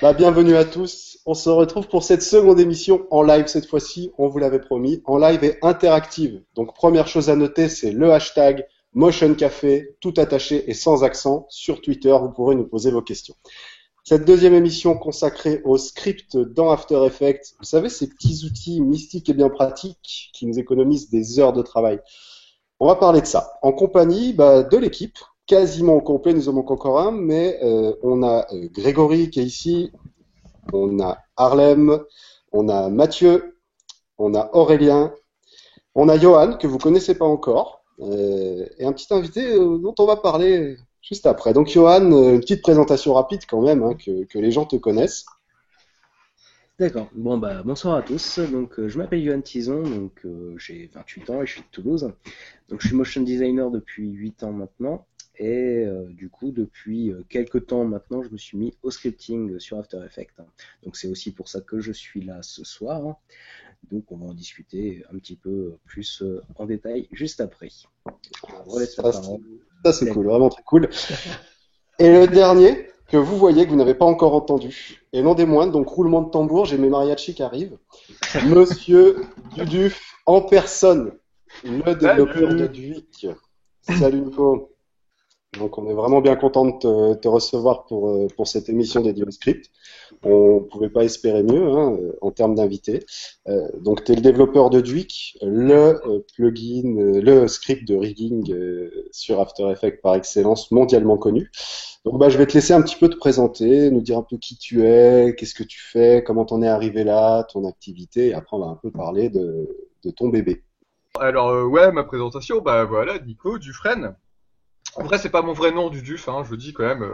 Bienvenue à tous. On se retrouve pour cette seconde émission en live cette fois-ci, on vous l'avait promis, en live et interactive. Donc première chose à noter, c'est le hashtag Motion Café, tout attaché et sans accent. Sur Twitter, vous pourrez nous poser vos questions. Cette deuxième émission consacrée au script dans After Effects, vous savez, ces petits outils mystiques et bien pratiques qui nous économisent des heures de travail. On va parler de ça en compagnie de l'équipe. Quasiment au complet, nous en manquons encore un, mais on a Grégory qui est ici, on a Harlem, on a Mathieu, on a Aurélien, on a Johan que vous connaissez pas encore, et un petit invité dont on va parler juste après. Donc Johan, une petite présentation rapide quand même, hein, que les gens te connaissent. D'accord. Bon bonsoir à tous. Donc je m'appelle Johan Tison, donc j'ai 28 ans et je suis de Toulouse. Donc je suis motion designer depuis 8 ans maintenant et du coup depuis quelques temps maintenant je me suis mis au scripting sur After Effects. Donc c'est aussi pour ça que je suis là ce soir. Donc on va en discuter un petit peu plus en détail juste après. Je relaisse la parole. Ça c'est cool, vraiment très cool. Et le dernier que vous voyez, que vous n'avez pas encore entendu, et non des moindres, donc roulement de tambour, j'ai mes mariachis qui arrivent. Monsieur Duduf en personne, le développeur de Duik. Salut Nico. Donc on est vraiment bien content de te recevoir pour cette émission dédiée au script. On ne pouvait pas espérer mieux hein, en termes d'invités. Donc tu es le développeur de Duik, le plugin, le script de rigging sur After Effects par excellence, mondialement connu. Donc je vais te laisser un petit peu te présenter, nous dire un peu qui tu es, qu'est-ce que tu fais, comment t'en es arrivé là, ton activité, et après on va un peu parler de ton bébé. Alors ouais, ma présentation, voilà, Nico Dufresne. En vrai, c'est pas mon vrai nom du Duf, hein, je le dis quand même.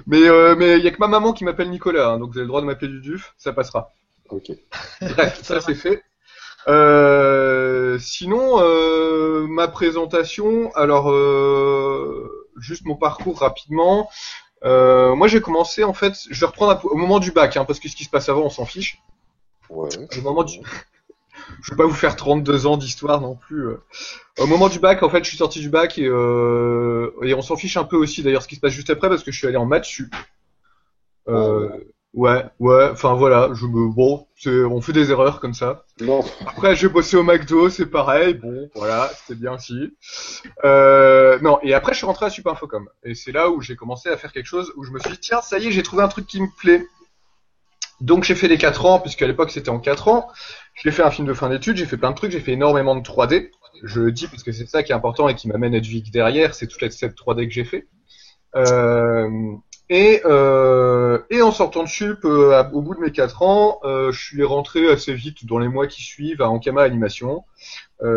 Mais y a que ma maman qui m'appelle Nicolas, hein, donc vous avez le droit de m'appeler du Duf, ça passera. Ok. Bref, ça c'est fait. Sinon, ma présentation, alors juste mon parcours rapidement. Moi j'ai commencé en fait, je vais reprendre au moment du bac, hein, parce que ce qui se passe avant on s'en fiche. Ouais. Au moment du... Je vais pas vous faire 32 ans d'histoire non plus. Au moment du bac, en fait, je suis sorti du bac et on s'en fiche un peu aussi d'ailleurs ce qui se passe juste après parce que je suis allé en maths sup. Ouais, enfin voilà, on fait des erreurs comme ça. Non. Après, j'ai bossé au McDo, c'est pareil, bon, voilà, c'était bien aussi. Non, et après, je suis rentré à Sup Infocom. Et c'est là où j'ai commencé à faire quelque chose où je me suis dit, tiens, ça y est, j'ai trouvé un truc qui me plaît. Donc j'ai fait les 4 ans, puisqu'à l'époque c'était en 4 ans. J'ai fait un film de fin d'études, j'ai fait plein de trucs, j'ai fait énormément de 3D. Je le dis parce que c'est ça qui est important et qui m'amène à du Vic derrière, c'est toute cette 3D que j'ai fait. Et en sortant de Sup, au bout de mes 4 ans, je suis rentré assez vite dans les mois qui suivent à Ankama Animation.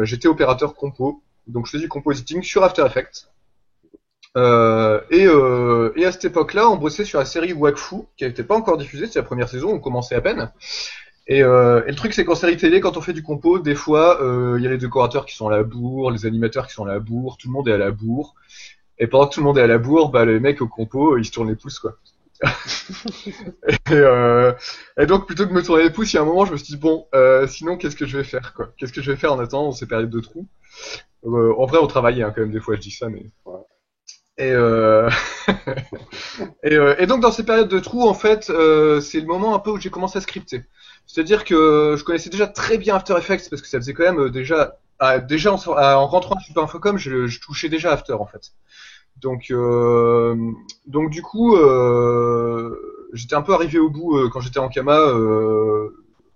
J'étais opérateur compo, donc je faisais du compositing sur After Effects. Et à cette époque-là, on bossait sur la série Wakfu, qui n'était pas encore diffusée, c'était la première saison, on commençait à peine. Et le truc, c'est qu'en série télé, quand on fait du compo, des fois, il y a les décorateurs qui sont à la bourre, les animateurs qui sont à la bourre, tout le monde est à la bourre. Et pendant que tout le monde est à la bourre, les mecs au compo, ils se tournent les pouces, quoi. Et donc, plutôt que de me tourner les pouces, il y a un moment, je me suis dit, bon, sinon, qu'est-ce que je vais faire, quoi? Qu'est-ce que je vais faire en attendant ces périodes de trous? En vrai, on travaillait, hein, quand même, des fois, je dis ça, mais... Ouais. Et donc dans ces périodes de trous, en fait, c'est le moment un peu où j'ai commencé à scripter. C'est-à-dire que je connaissais déjà très bien After Effects parce que ça faisait quand même déjà en rentrant à Super Infocom, je touchais déjà After en fait. Donc du coup, j'étais un peu arrivé au bout quand j'étais en Kama.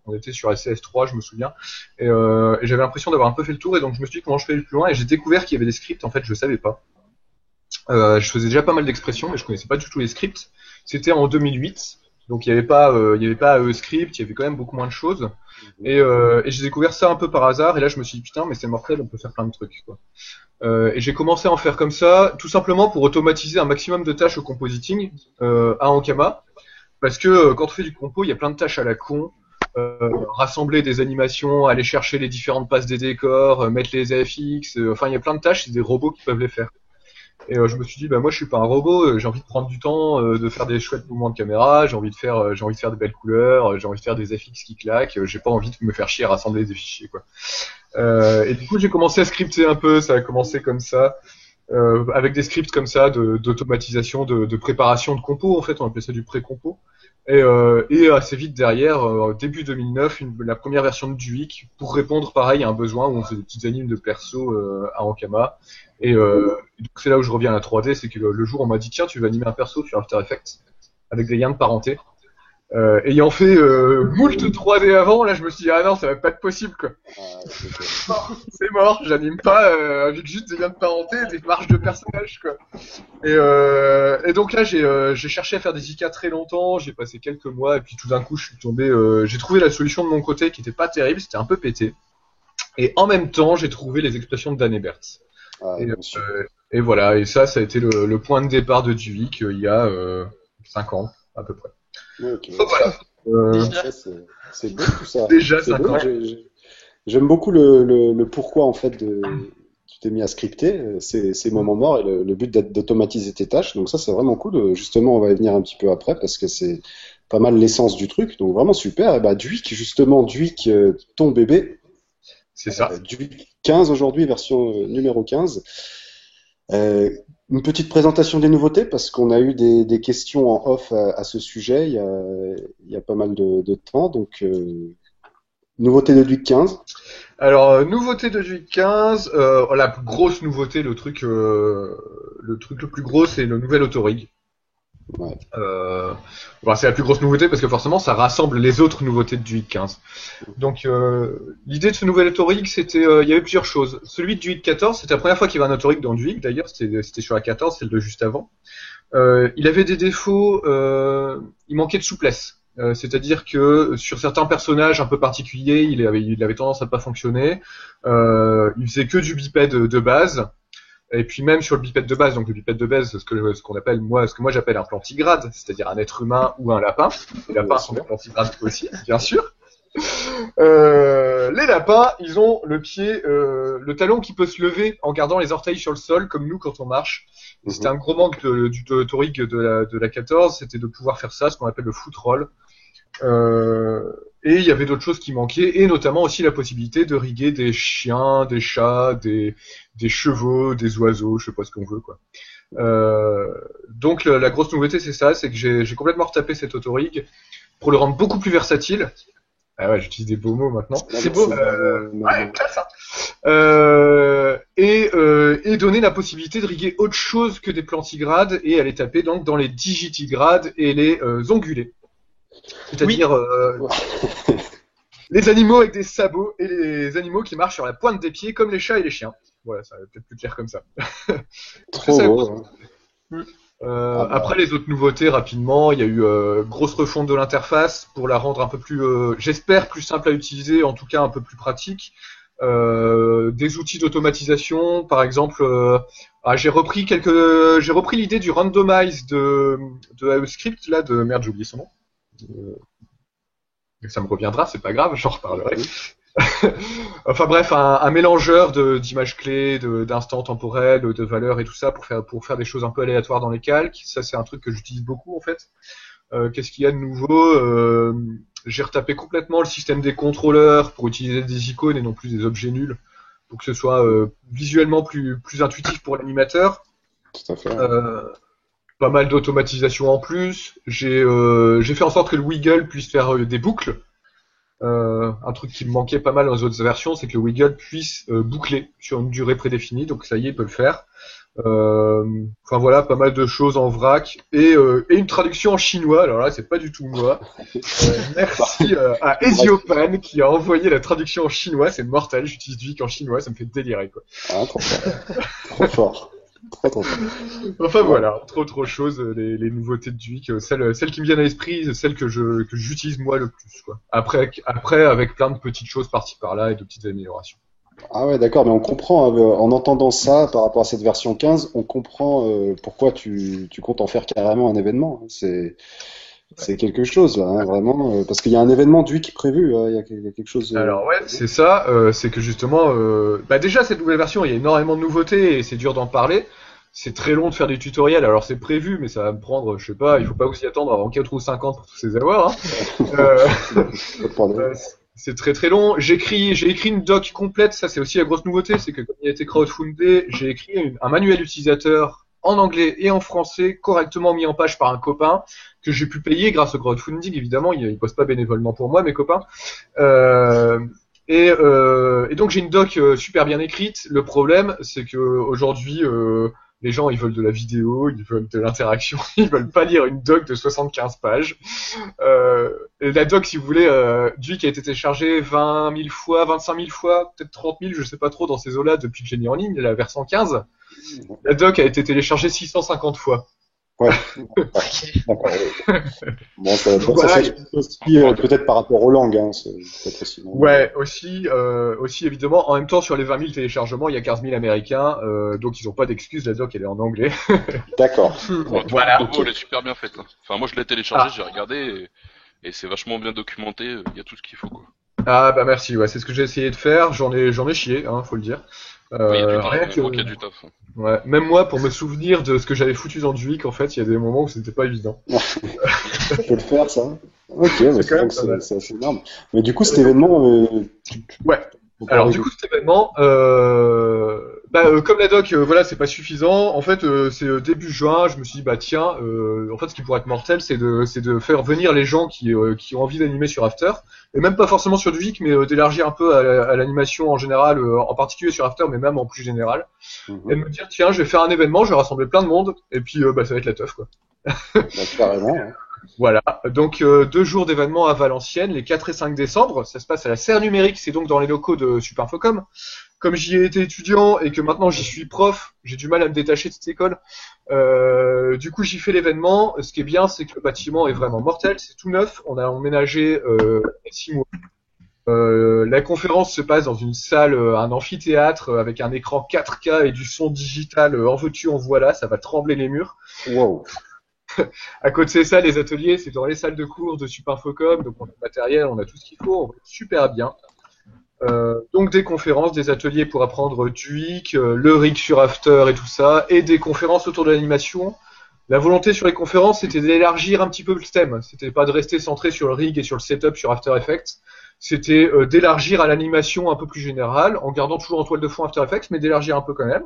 On était sur SCS3, je me souviens, et j'avais l'impression d'avoir un peu fait le tour. Et donc je me suis dit comment je fais le plus loin. Et j'ai découvert qu'il y avait des scripts. En fait, je savais pas. Je faisais déjà pas mal d'expressions, mais je connaissais pas du tout les scripts. C'était en 2008, donc il y avait pas script, il y avait quand même beaucoup moins de choses. Et j'ai découvert ça un peu par hasard. Et là, je me suis dit putain, mais c'est mortel, on peut faire plein de trucs, quoi. Et j'ai commencé à en faire comme ça, tout simplement pour automatiser un maximum de tâches au compositing à Ankama, parce que quand on fait du compo, il y a plein de tâches à la con. Rassembler des animations, aller chercher les différentes passes des décors, mettre les AFX, enfin il y a plein de tâches, c'est des robots qui peuvent les faire. Et je me suis dit moi je suis pas un robot, j'ai envie de prendre du temps, de faire des chouettes mouvements de caméra, j'ai envie de faire des belles couleurs, j'ai envie de faire des FX qui claquent, j'ai pas envie de me faire chier à rassembler des fichiers, quoi. Et du coup j'ai commencé à scripter un peu, ça a commencé comme ça. avec des scripts comme ça d'automatisation, de préparation de compos, en fait, on appelait ça du pré-compo. Et assez vite derrière, début 2009, la première version de Duik pour répondre pareil à un besoin où on faisait des petites animes de perso à Ankama. Et donc c'est là où je reviens à la 3D, c'est que le jour on m'a dit tiens tu vas animer un perso sur After Effects avec des liens de parenté. Ayant fait moult 3D avant, là je me suis dit ah non ça va pas être possible quoi. C'est mort, j'anime pas avec juste des liens de parenté, des marges de personnages quoi. Et donc là j'ai cherché à faire des IK très longtemps, j'ai passé quelques mois et puis tout d'un coup je suis tombé, j'ai trouvé la solution de mon côté qui était pas terrible, c'était un peu pété. Et en même temps j'ai trouvé les expressions de Dan Ebert. Et voilà, et ça a été le point de départ de Duik il y a 5 ans à peu près. Okay. Donc voilà. C'est beau tout ça. Déjà 5 ans. J'aime beaucoup le pourquoi en fait tu t'es mis à scripter ces moments morts et le but d'automatiser tes tâches. Donc ça c'est vraiment cool. Justement on va y venir un petit peu après parce que c'est pas mal l'essence du truc. Donc vraiment super. Et bah Duik justement, Duik ton bébé. C'est ça. Duik 15 aujourd'hui, version numéro 15. Une petite présentation des nouveautés parce qu'on a eu des questions en off à ce sujet il y a pas mal de temps. Donc nouveauté de Duik 15. Alors nouveauté de Duik 15, la plus grosse nouveauté, le truc le plus gros, c'est le nouvel autorig. Ouais. C'est la plus grosse nouveauté parce que forcément ça rassemble les autres nouveautés de Duik 15. Donc l'idée de ce nouvel autorig, c'était il y avait plusieurs choses. Celui de Duik 14, c'était la première fois qu'il y avait un autorig dans Duik d'ailleurs, c'était sur la 14, c'est le de juste avant. Il avait des défauts, il manquait de souplesse. C'est-à-dire que sur certains personnages un peu particuliers, il avait tendance à pas fonctionner. Il faisait que du bipède de base. Et puis même sur le bipède de base, donc le bipède de base, ce que moi j'appelle un plantigrade, c'est-à-dire un être humain ou un lapin. Les lapins sont des plantigrades aussi, bien sûr. Les lapins, ils ont le pied, le talon qui peut se lever en gardant les orteils sur le sol, comme nous quand on marche. Et c'était un gros manque du autorig de la 14, c'était de pouvoir faire ça, ce qu'on appelle le foot roll. Et il y avait d'autres choses qui manquaient, et notamment aussi la possibilité de riguer des chiens, des chats, des chevaux, des oiseaux, je sais pas ce qu'on veut quoi. Donc la grosse nouveauté c'est ça, c'est que j'ai complètement retapé cet autorig pour le rendre beaucoup plus versatile. Ah ouais, j'utilise des beaux mots maintenant. C'est beau. Ouais, classe, hein. Et donner la possibilité de riguer autre chose que des plantigrades et aller taper donc dans les digitigrades et les ongulés. C'est-à-dire les animaux avec des sabots et les animaux qui marchent sur la pointe des pieds comme les chats et les chiens. Voilà, ça va peut-être plus clair comme ça. Trop beau. Après les autres nouveautés rapidement, il y a eu grosse refonte de l'interface pour la rendre un peu plus, j'espère plus simple à utiliser, en tout cas un peu plus pratique. Des outils d'automatisation, par exemple, j'ai repris l'idée du randomize de AEScript là, de merde j'ai oublié son nom. Ça me reviendra, c'est pas grave, j'en reparlerai. Enfin bref, un mélangeur d'images clés, d'instants temporels, de valeurs et tout ça pour faire des choses un peu aléatoires dans les calques. Ça c'est un truc que j'utilise beaucoup en fait. Qu'est-ce qu'il y a de nouveau? J'ai retapé complètement le système des contrôleurs pour utiliser des icônes et non plus des objets nuls, pour que ce soit visuellement plus intuitif pour l'animateur. Tout à fait. Pas mal d'automatisation en plus. J'ai fait en sorte que le wiggle puisse faire des boucles. Un truc qui me manquait pas mal dans les autres versions, c'est que le wiggle puisse boucler sur une durée prédéfinie. Donc ça y est, il peut le faire. Enfin voilà, pas mal de choses en vrac et une traduction en chinois. Alors là, c'est pas du tout moi. Merci à Eziopan qui a envoyé la traduction en chinois. C'est mortel. J'utilise Duik en chinois, ça me fait délirer quoi. Ah, trop fort. Trop fort. Trop fort. Enfin voilà, entre autres choses, les nouveautés de Duik, celles qui me viennent à l'esprit, celles que j'utilise moi le plus quoi. Après avec plein de petites choses par-ci par-là et de petites améliorations. Ah ouais, d'accord, mais on comprend, en entendant ça par rapport à cette version 15, on comprend pourquoi tu comptes en faire carrément un événement. C'est quelque chose là, hein, vraiment, parce qu'il y a un événement Duik prévu, il y a quelque chose. Alors ouais, c'est ça, c'est que justement, déjà cette nouvelle version, il y a énormément de nouveautés et c'est dur d'en parler. C'est très long de faire des tutoriels, alors c'est prévu, mais ça va me prendre, je sais pas, il faut pas aussi attendre avant 4 ou 5 ans pour tous ces avoir. Hein. C'est très très long. J'ai écrit une doc complète. Ça, c'est aussi la grosse nouveauté, c'est que comme il a été crowdfundé, j'ai écrit un manuel utilisateur en anglais et en français, correctement mis en page par un copain que j'ai pu payer grâce au crowdfunding. Évidemment, il bosse pas bénévolement pour moi, mes copains. Et donc j'ai une doc super bien écrite. Le problème, c'est que aujourd'hui, les gens, ils veulent de la vidéo, ils veulent de l'interaction, ils veulent pas lire une doc de 75 pages. Et la doc, si vous voulez, Duik a été téléchargée 20 000 fois, 25 000 fois, peut-être 30 000, je sais pas trop, dans ces eaux-là depuis que j'ai mis en ligne, la version 15. La doc a été téléchargée 650 fois. Ouais. D'accord. Bon, ça s'explique aussi peut-être par rapport aux langues, hein, c'est peut-être aussi. Ouais, aussi évidemment. En même temps, sur les 20 000 téléchargements, il y a 15 000 Américains, donc ils ont pas d'excuses. La doc, elle est en anglais. D'accord. Voilà. Elle est super bien faite. Hein. Enfin, moi, je l'ai téléchargée, j'ai regardé, et c'est vachement bien documenté. Il y a tout ce qu'il faut, quoi. Ah bah merci. Ouais, c'est ce que j'ai essayé de faire. J'en ai chié, hein, faut le dire. Il y a du taf. Ouais, même moi, pour me souvenir de ce que j'avais foutu dans Duik, en fait, il y a des moments où c'était pas évident. Faut le faire, ça. Ok, c'est assez énorme. Mais du coup, cet événement, ouais. Alors du coup, cet événement, comme la doc, voilà, c'est pas suffisant. En fait, c'est début juin. Je me suis dit, bah tiens, en fait, ce qui pourrait être mortel, c'est de faire venir les gens qui ont envie d'animer sur After, et même pas forcément sur Duik, mais d'élargir un peu à l'animation en général, en particulier sur After, mais même en plus général, et de me dire, tiens, je vais faire un événement, je vais rassembler plein de monde, et puis ça va être la teuf, quoi. Carrément. Hein. Voilà, donc 2 jours d'événements à Valenciennes, les 4 et 5 décembre, ça se passe à la Serre Numérique, c'est donc dans les locaux de Supinfocom. Comme j'y ai été étudiant et que maintenant j'y suis prof, j'ai du mal à me détacher de cette école. Du coup, j'y fais l'événement. Ce qui est bien, c'est que le bâtiment est vraiment mortel, c'est tout neuf. On a emménagé il y a 6 mois. La conférence se passe dans une salle, un amphithéâtre avec un écran 4K et du son digital en veux-tu, en voilà, ça va trembler les murs. Wow. À côté de ça, les ateliers, c'est dans les salles de cours de Supinfocom, donc on a le matériel, on a tout ce qu'il faut, on va super bien. Donc des conférences, des ateliers pour apprendre Duik, le rig sur After et tout ça, et des conférences autour de l'animation. La volonté sur les conférences, c'était d'élargir un petit peu le thème. C'était pas de rester centré sur le rig et sur le setup sur After Effects. C'était d'élargir à l'animation un peu plus générale, en gardant toujours en toile de fond After Effects, mais d'élargir un peu quand même.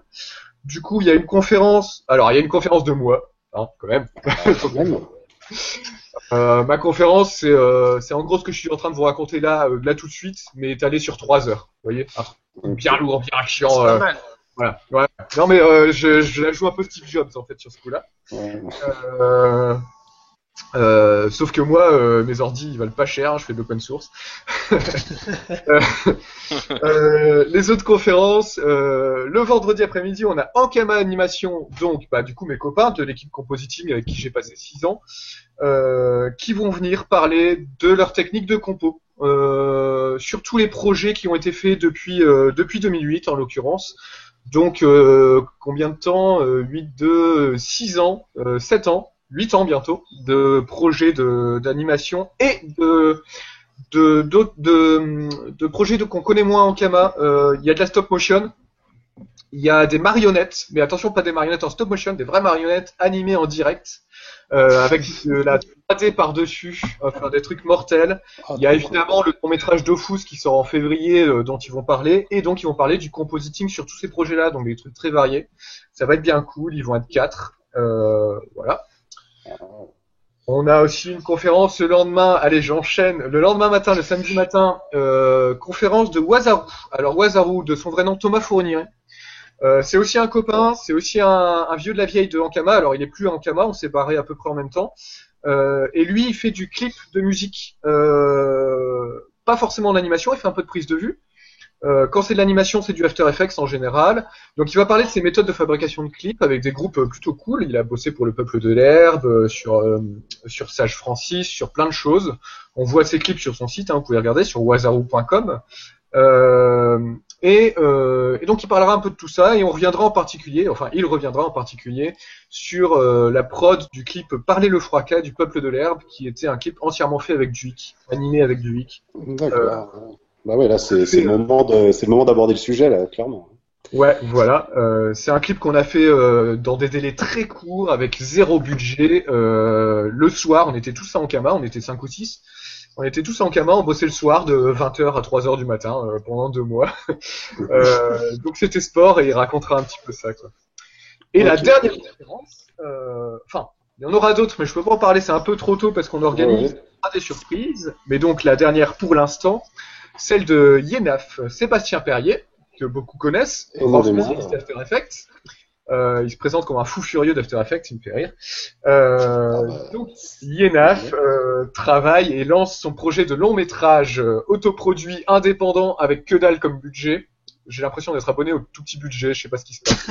Du coup, il y a une conférence. Alors, il y a une conférence de moi. Hein, quand même. Ma conférence, c'est en gros ce que je suis en train de vous raconter là tout de suite, mais étalé sur 3 heures. Vous voyez, bien lourd, bien chiant. C'est pas mal. Voilà. Ouais. Non mais je la joue un peu Steve Jobs en fait sur ce coup-là. Sauf que moi, mes ordi ils valent pas cher, hein, je fais de l'open source. Les autres conférences, le vendredi après-midi, on a Ankama Animation, donc du coup mes copains de l'équipe compositing avec qui j'ai passé 6 ans, qui vont venir parler de leur technique de compo, sur tous les projets qui ont été faits depuis 2008 en l'occurrence. Donc combien de temps 6 ans, 7 ans. 8 ans bientôt de projets d'animation et de projets qu'on connaît moins en Kama. Il y a de la stop motion, il y a des marionnettes, mais attention, pas des marionnettes en stop motion, des vraies marionnettes animées en direct, avec de la 3D par-dessus, enfin des trucs mortels. Il y a évidemment le long-métrage Dofus qui sort en février, dont ils vont parler, et donc ils vont parler du compositing sur tous ces projets-là, donc des trucs très variés. Ça va être bien cool, ils vont être 4. Voilà. On a aussi une conférence le lendemain, allez j'enchaîne, le lendemain matin, le samedi matin, conférence de Wazaru. Alors Wazaru, de son vrai nom Thomas Fournier, c'est aussi un copain, c'est aussi un vieux de la vieille de Ankama, alors il est plus à Ankama, on s'est barré à peu près en même temps, et lui il fait du clip de musique, pas forcément en animation, il fait un peu de prise de vue. Quand c'est de l'animation, c'est du After Effects en général. Donc il va parler de ses méthodes de fabrication de clips avec des groupes plutôt cool. Il a bossé pour le Peuple de l'Herbe, sur Sage Francis, sur plein de choses. On voit ses clips sur son site, hein, vous pouvez regarder sur wazaru.com. Et donc il parlera un peu de tout ça et il reviendra en particulier sur la prod du clip Parler le fracas du Peuple de l'Herbe, qui était un clip entièrement fait avec Duik, animé avec Duik. D'accord. Bah ouais, là c'est le moment d'aborder le sujet là, clairement. Ouais, voilà. C'est un clip qu'on a fait dans des délais très courts, avec 0 budget. Le soir, on était tous à Ankama, on était 5 ou 6. On était tous en cama, on bossait le soir de 20h à 3h du matin pendant 2 mois. Donc c'était sport et il racontera un petit peu ça, quoi. Et la dernière conférence, enfin, il y en aura d'autres, mais je peux pas en parler, c'est un peu trop tôt parce qu'on organise des surprises. Mais donc la dernière pour l'instant, celle de Yenaf, Sébastien Perrier, que beaucoup connaissent, grand spécialiste After Effects. Il se présente comme un fou furieux d'After Effects, il me fait rire. Donc Yenaf travaille et lance son projet de long métrage autoproduit, indépendant, avec que dalle comme budget. J'ai l'impression d'être abonné au tout petit budget, je sais pas ce qui se passe.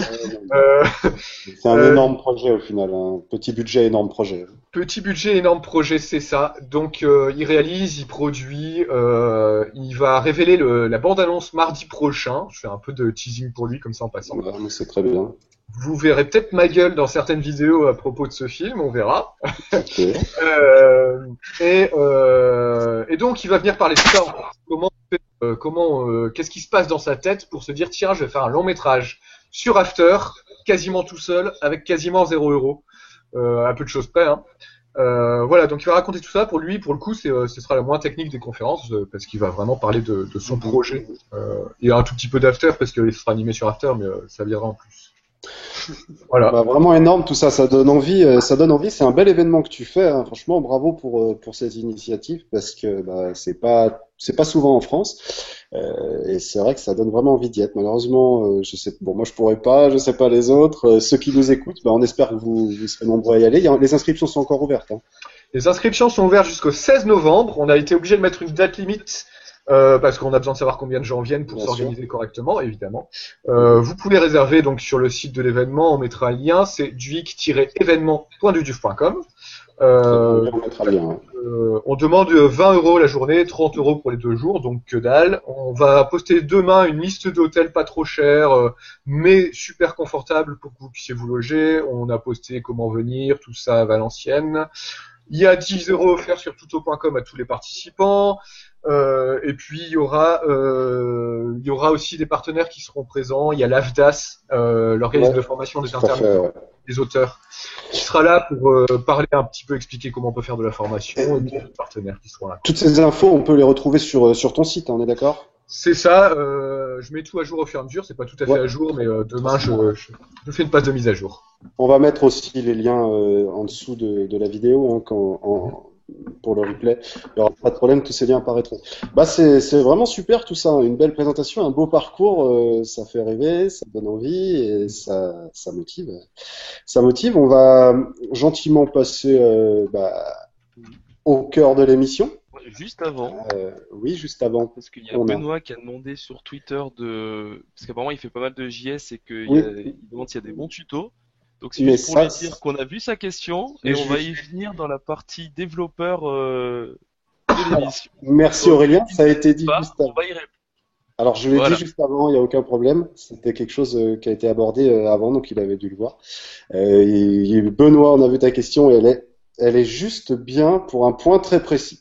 C'est un énorme projet au final, un petit budget, énorme projet. Petit budget, énorme projet, c'est ça. Donc il réalise, il produit, il va révéler la bande-annonce mardi prochain. Je fais un peu de teasing pour lui comme ça en passant. Ouais, mais c'est très bien. Vous verrez peut-être ma gueule dans certaines vidéos à propos de ce film, on verra. Okay. Et donc il va venir parler de ça. Qu'est-ce qui se passe dans sa tête pour se dire tiens, je vais faire un long métrage sur After, quasiment tout seul, avec quasiment 0 €, à peu de choses près. Hein. Voilà, donc il va raconter tout ça. Pour lui, pour le coup, ce sera la moins technique des conférences parce qu'il va vraiment parler de son projet. Il y a un tout petit peu d'After parce qu'il sera animé sur After, mais ça viendra en plus. Voilà. Bah, vraiment énorme tout ça, ça donne envie, C'est un bel événement que tu fais, hein. Franchement, bravo pour cette initiative parce que c'est pas souvent en France et c'est vrai que ça donne vraiment envie d'y être. Malheureusement, moi je pourrais pas, je sais pas les autres. Ceux qui nous écoutent, on espère que vous serez nombreux à y aller. Les inscriptions sont encore ouvertes. Hein. Les inscriptions sont ouvertes jusqu'au 16 novembre. On a été obligé de mettre une date limite. Parce qu'on a besoin de savoir combien de gens viennent pour s'organiser correctement, évidemment. Vous pouvez réserver donc sur le site de l'événement, on mettra un lien, c'est duic-événement.duduf.com. On demande 20 € la journée, 30 € pour les 2 jours, donc que dalle. On va poster demain une liste d'hôtels pas trop chers, mais super confortables pour que vous puissiez vous loger. On a posté comment venir, tout ça à Valenciennes. Il y a 10 € offerts sur tuto.com à tous les participants. Et puis il y aura aussi des partenaires qui seront présents. Il y a l'AFDAS, l'organisme de formation des intermittents, des auteurs, qui sera là pour parler un petit peu, expliquer comment on peut faire de la formation. Et puis des partenaires qui seront là. Toutes ces infos, on peut les retrouver sur ton site, on est d'accord ? C'est ça. Je mets tout à jour au fur et à mesure. C'est pas tout à fait à jour, mais demain je fais une passe de mise à jour. On va mettre aussi les liens en dessous de la vidéo pour le replay. Il n'y aura pas de problème, tous ces liens apparaîtront. C'est vraiment super tout ça, une belle présentation, un beau parcours, ça fait rêver, ça donne envie et ça motive. Ça motive. On va gentiment passer au cœur de l'émission. Juste avant. Oui, juste avant. Parce qu'il y a Benoît qui a demandé sur Twitter parce qu'apparemment il fait pas mal de JS et qu'il demande s'il y a des bons tutos. Donc c'est juste pour lui dire qu'on a vu sa question et on va y venir dans la partie développeur de l'émission. Merci Aurélien, ça a été dit juste avant. On va y répondre. Alors je l'ai dit juste avant, il n'y a aucun problème. C'était quelque chose qui a été abordé avant, donc il avait dû le voir. Benoît, on a vu ta question et elle est juste bien pour un point très précis.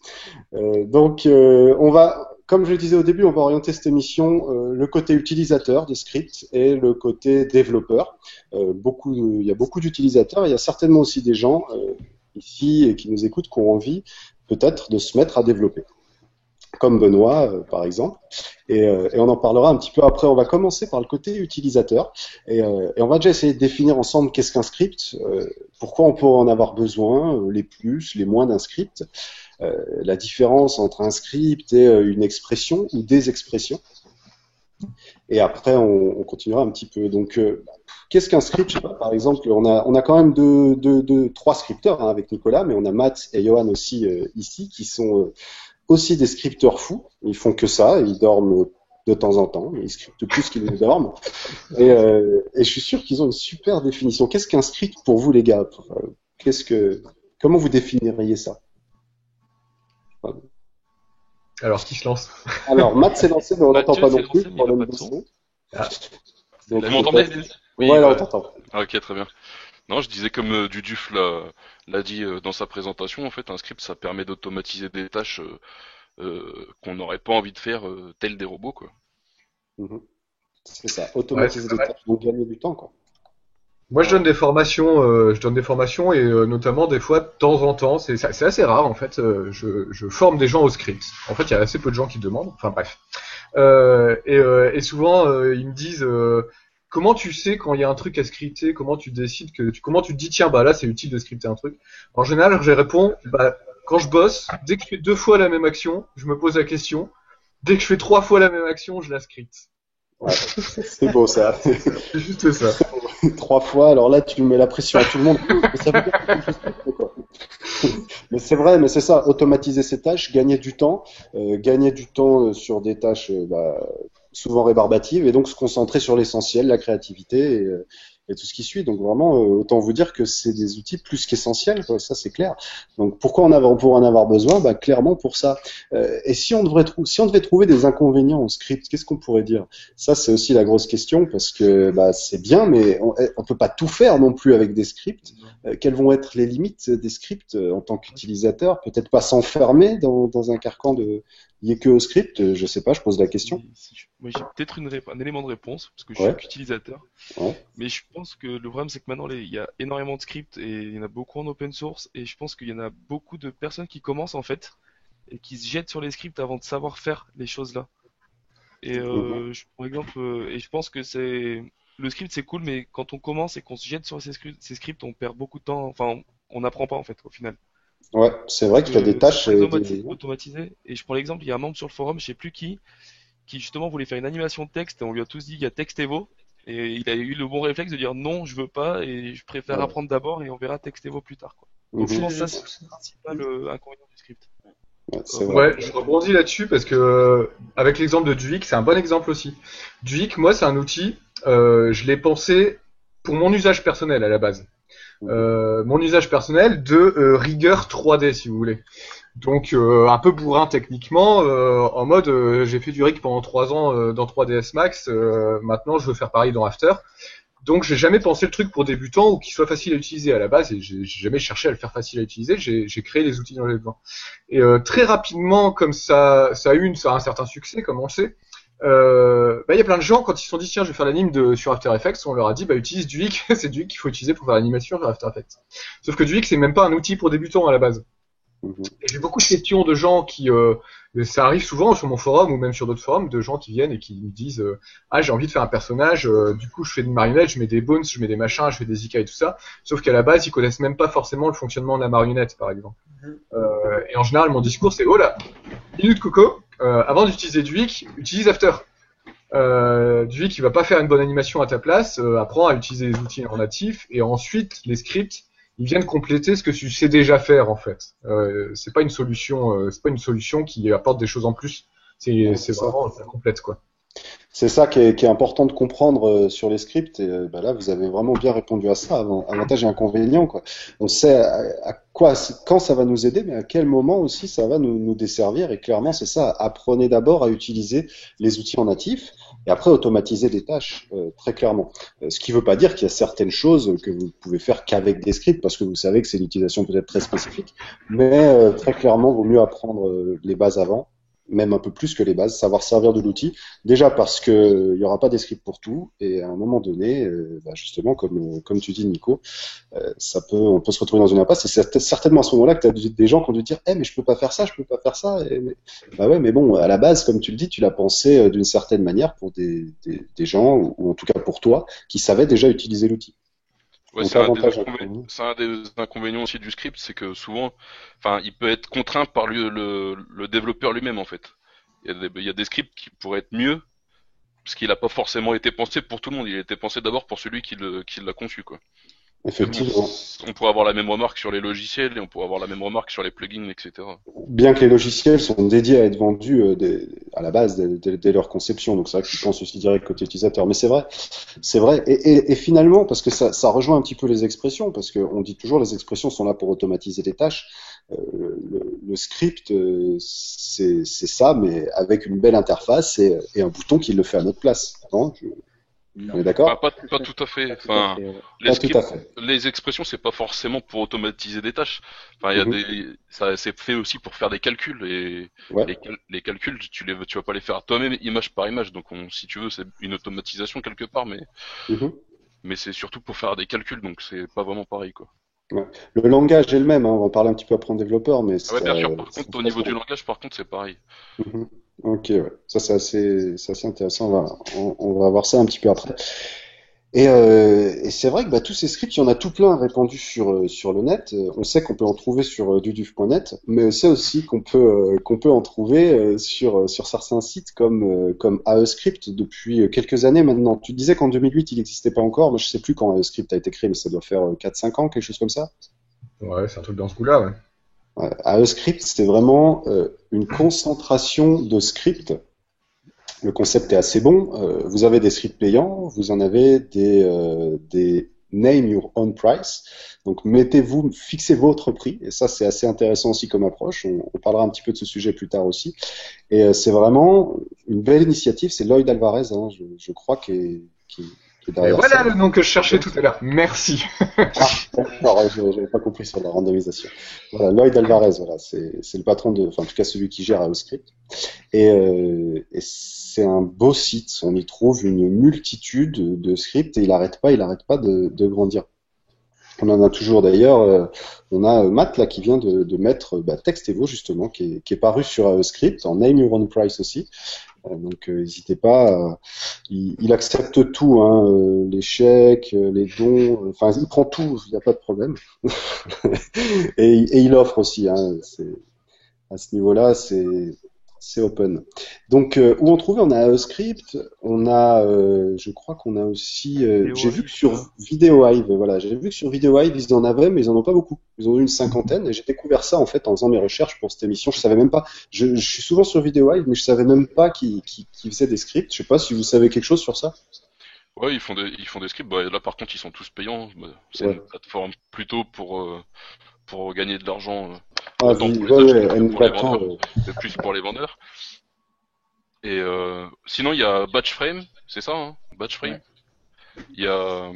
On va, comme je le disais au début, on va orienter cette émission le côté utilisateur des scripts et le côté développeur. Il y a beaucoup d'utilisateurs, il y a certainement aussi des gens ici et qui nous écoutent qui ont envie peut-être de se mettre à développer. Comme Benoît, par exemple. Et on en parlera un petit peu après. On va commencer par le côté utilisateur. Et on va déjà essayer de définir ensemble qu'est-ce qu'un script, pourquoi on peut en avoir besoin, les plus, les moins d'un script, la différence entre un script et une expression ou des expressions. Et après, on continuera un petit peu. Donc, qu'est-ce qu'un script? Je sais pas, par exemple, on a quand même trois scripteurs avec Nicolas, mais on a Matt et Johan aussi ici, qui sont aussi des scripteurs fous. Ils font que ça, ils dorment de temps en temps, ils scriptent plus qu'ils ne dorment. Et je suis sûr qu'ils ont une super définition. Qu'est-ce qu'un script pour vous, les gars? Comment vous définiriez ça? Alors, qui se lance? Alors, Matt s'est lancé, mais on n'entend pas non plus. Problème de son. Vous m'entendez? Oui, là, on t'entend. Ok, très bien. Non, je disais comme Duduf l'a dit dans sa présentation, en fait, un script, ça permet d'automatiser des tâches qu'on n'aurait pas envie de faire telles des robots, quoi. C'est ça, automatiser des tâches pour gagner du temps, quoi. Moi, je donne des formations et notamment des fois, de temps en temps, c'est assez rare en fait. Je forme des gens au script. En fait, il y a assez peu de gens qui demandent. Enfin bref. Et souvent, ils me disent comment tu sais quand il y a un truc à scripter, comment tu décides comment tu te dis tiens bah là c'est utile de scripter un truc. En général, je réponds bah quand je bosse, dès que je fais 2 fois la même action, je me pose la question. Dès que je fais 3 fois la même action, je la scripte. Ouais, c'est beau ça. C'est juste ça. 3 fois, alors là tu mets la pression à tout le monde. Mais ça veut dire que je sais quoi. Mais c'est vrai, mais c'est ça, automatiser ces tâches, gagner du temps, sur des tâches souvent rébarbatives, et donc se concentrer sur l'essentiel, la créativité et tout ce qui suit. Donc vraiment, autant vous dire que c'est des outils plus qu'essentiels, quoi, ça c'est clair. Donc pourquoi pour en avoir besoin? Bah clairement pour ça. Et si on devait trouver des inconvénients au script, qu'est-ce qu'on pourrait dire? Ça c'est aussi la grosse question parce que c'est bien, mais on peut pas tout faire non plus avec des scripts. Quelles vont être les limites des scripts en tant qu'utilisateur? Peut-être pas s'enfermer dans un carcan lié que au script. Je sais pas, je pose la question. Moi, j'ai peut-être un élément de réponse parce que je Ouais. suis qu'utilisateur. Ouais. Mais je pense que le problème, c'est que maintenant, il y a énormément de scripts et il y en a beaucoup en open source. Et je pense qu'il y en a beaucoup de personnes qui commencent en fait et qui se jettent sur les scripts avant de savoir faire les choses là. Et par exemple, et je pense que le script, c'est cool, mais quand on commence et qu'on se jette sur ces scripts, on perd beaucoup de temps. Enfin, on n'apprend pas en fait au final. Ouais, c'est vrai qu'il y a des tâches. C'est très automatisé. Et je prends l'exemple, il y a un membre sur le forum, je sais plus qui justement voulait faire une animation de texte. Et on lui a tous dit il y a Textevo. Et il a eu le bon réflexe de dire non, je veux pas et je préfère apprendre d'abord et on verra Textevo plus tard, quoi. Donc je pense que ça c'est le principal inconvénient du script. Ouais, c'est vrai. Ouais, je rebondis là-dessus parce que avec l'exemple de Duik, c'est un bon exemple aussi. Duik, moi, c'est un outil. Je l'ai pensé pour mon usage personnel à la base. Mon usage personnel de rigueur 3D, si vous voulez. Donc un peu bourrin techniquement, en mode j'ai fait du rig pendant 3 ans dans 3ds Max. Maintenant, je veux faire pareil dans After. Donc j'ai jamais pensé le truc pour débutants ou qu'il soit facile à utiliser à la base et j'ai jamais cherché à le faire facile à utiliser. J'ai créé les outils dont j'ai besoin. Et très rapidement, comme ça a un certain succès, comme on le sait. Il y a plein de gens quand ils se sont dit tiens je vais faire l'anime sur After Effects, on leur a dit utilise Duik, c'est Duik qu'il faut utiliser pour faire l'animation sur After Effects. Sauf que Duik c'est même pas un outil pour débutants à la base. Et j'ai beaucoup de questions de gens qui ça arrive souvent sur mon forum ou même sur d'autres forums de gens qui viennent et qui me disent ah j'ai envie de faire un personnage, du coup je fais une marionnette, je mets des bones, je mets des machins, je fais des IK et tout ça, sauf qu'à la base ils connaissent même pas forcément le fonctionnement de la marionnette par exemple. Et en général mon discours c'est oh là, minute coco, avant d'utiliser Duik, utilise After. Duik il va pas faire une bonne animation à ta place, apprends à utiliser les outils en natif et ensuite les scripts ils viennent compléter ce que tu sais déjà faire en fait. C'est pas une solution qui apporte des choses en plus. C'est vraiment ça complète quoi. C'est ça qui est important de comprendre sur les scripts. Et là, vous avez vraiment bien répondu à ça. Avantage et inconvénient, quoi. On sait quand ça va nous aider, mais à quel moment aussi ça va nous desservir. Et clairement, c'est ça. Apprenez d'abord à utiliser les outils en natif et après automatiser des tâches, très clairement. Ce qui ne veut pas dire qu'il y a certaines choses que vous pouvez faire qu'avec des scripts, parce que vous savez que c'est une utilisation peut-être très spécifique. Mais très clairement, il vaut mieux apprendre les bases avant. Même un peu plus que les bases, savoir servir de l'outil. Déjà parce que il y aura pas des scripts pour tout, et à un moment donné, justement, comme tu dis, Nico, on peut se retrouver dans une impasse. Et c'est certainement à ce moment-là que tu as des gens qui ont dû dire, mais je peux pas faire ça, je peux pas faire ça. Mais bon, à la base, comme tu le dis, tu l'as pensé d'une certaine manière pour des gens, ou en tout cas pour toi, qui savaient déjà utiliser l'outil. Ouais, c'est un des inconvénients aussi du script, c'est que souvent, il peut être contraint par le développeur lui-même en fait. Il y a des scripts qui pourraient être mieux, parce qu'il n'a pas forcément été pensé pour tout le monde. Il a été pensé d'abord pour celui qui l'a conçu, quoi. Effectivement. On pourrait avoir la même remarque sur les logiciels et on pourrait avoir la même remarque sur les plugins, etc. Bien que les logiciels sont dédiés à être vendus à la base dès leur conception, donc c'est vrai qu'ils pensent aussi direct côté utilisateur. Mais c'est vrai. Et finalement, parce que ça rejoint un petit peu les expressions, parce qu'on dit toujours les expressions sont là pour automatiser les tâches. Le script, c'est ça, mais avec une belle interface et un bouton qui le fait à notre place. Non, on est d'accord? Pas tout à fait. Les expressions, c'est pas forcément pour automatiser des tâches. Ça c'est fait aussi pour faire des calculs et les calculs, tu vas pas les faire toi-même image par image. Donc si tu veux, c'est une automatisation quelque part, mais mais c'est surtout pour faire des calculs, donc c'est pas vraiment pareil, quoi. Ouais. Le langage est le même, hein, on va en parler un petit peu après en développeur, mais Ah ouais, bien sûr. Par contre, au niveau du langage, par contre, c'est pareil. Ok, ouais. Ça c'est assez intéressant. On va voir ça un petit peu après. Et c'est vrai que tous ces scripts, il y en a tout plein répandus sur le net. On sait qu'on peut en trouver sur duduf.net, mais on sait aussi qu'on peut en trouver sur certains sites comme AEScript depuis quelques années maintenant. Tu disais qu'en 2008 il n'existait pas encore. Moi je sais plus quand AEScript a été créé, mais ça doit faire 4-5 ans, quelque chose comme ça. Ouais, c'est un truc dans ce coup-là, ouais. AEScript, c'était vraiment une concentration de scripts. Le concept est assez bon. Vous avez des scripts payants, vous en avez des name your own price. Donc fixez votre prix. Et ça, c'est assez intéressant aussi comme approche. On parlera un petit peu de ce sujet plus tard aussi. Et c'est vraiment une belle initiative. C'est Lloyd Alvarez, hein, je crois, qui est derrière. Et voilà ça. le nom que je cherchais tout à l'heure. Merci. Alors, j'avais pas compris sur la randomisation. Voilà, Lloyd Alvarez, voilà, c'est le patron en tout cas celui qui gère AOScript. Et c'est un beau site. On y trouve une multitude de scripts et il arrête pas de grandir. On en a toujours d'ailleurs. On a Matt là qui vient de mettre Textevo justement, qui est paru sur AOScript en Name Your Own Price aussi. Donc n'hésitez pas. Il accepte tout, hein, les chèques, les dons. Enfin, il prend tout. Il n'y a pas de problème. et il offre aussi. Hein, à ce niveau-là, c'est open. Donc, où on trouvait, on a AOScript, on a, je crois qu'on a aussi, j'ai vu que sur VideoHive, voilà, j'ai vu que sur VideoHive, ils en avaient, mais ils en ont pas beaucoup. Ils en ont une cinquantaine, et j'ai découvert ça, en fait, en faisant mes recherches pour cette émission. Je savais même pas, je suis souvent sur VideoHive, mais je savais même pas qu'ils faisaient des scripts. Je sais pas si vous savez quelque chose sur ça. Ouais, ils font des scripts. Là, par contre, ils sont tous payants. C'est une plateforme plutôt pour gagner de l'argent. Autant pour les acheteurs que pour les vendeurs, mais plus pour les vendeurs. Et sinon, il y a Batchframe, c'est ça, hein, Batchframe. Il y a,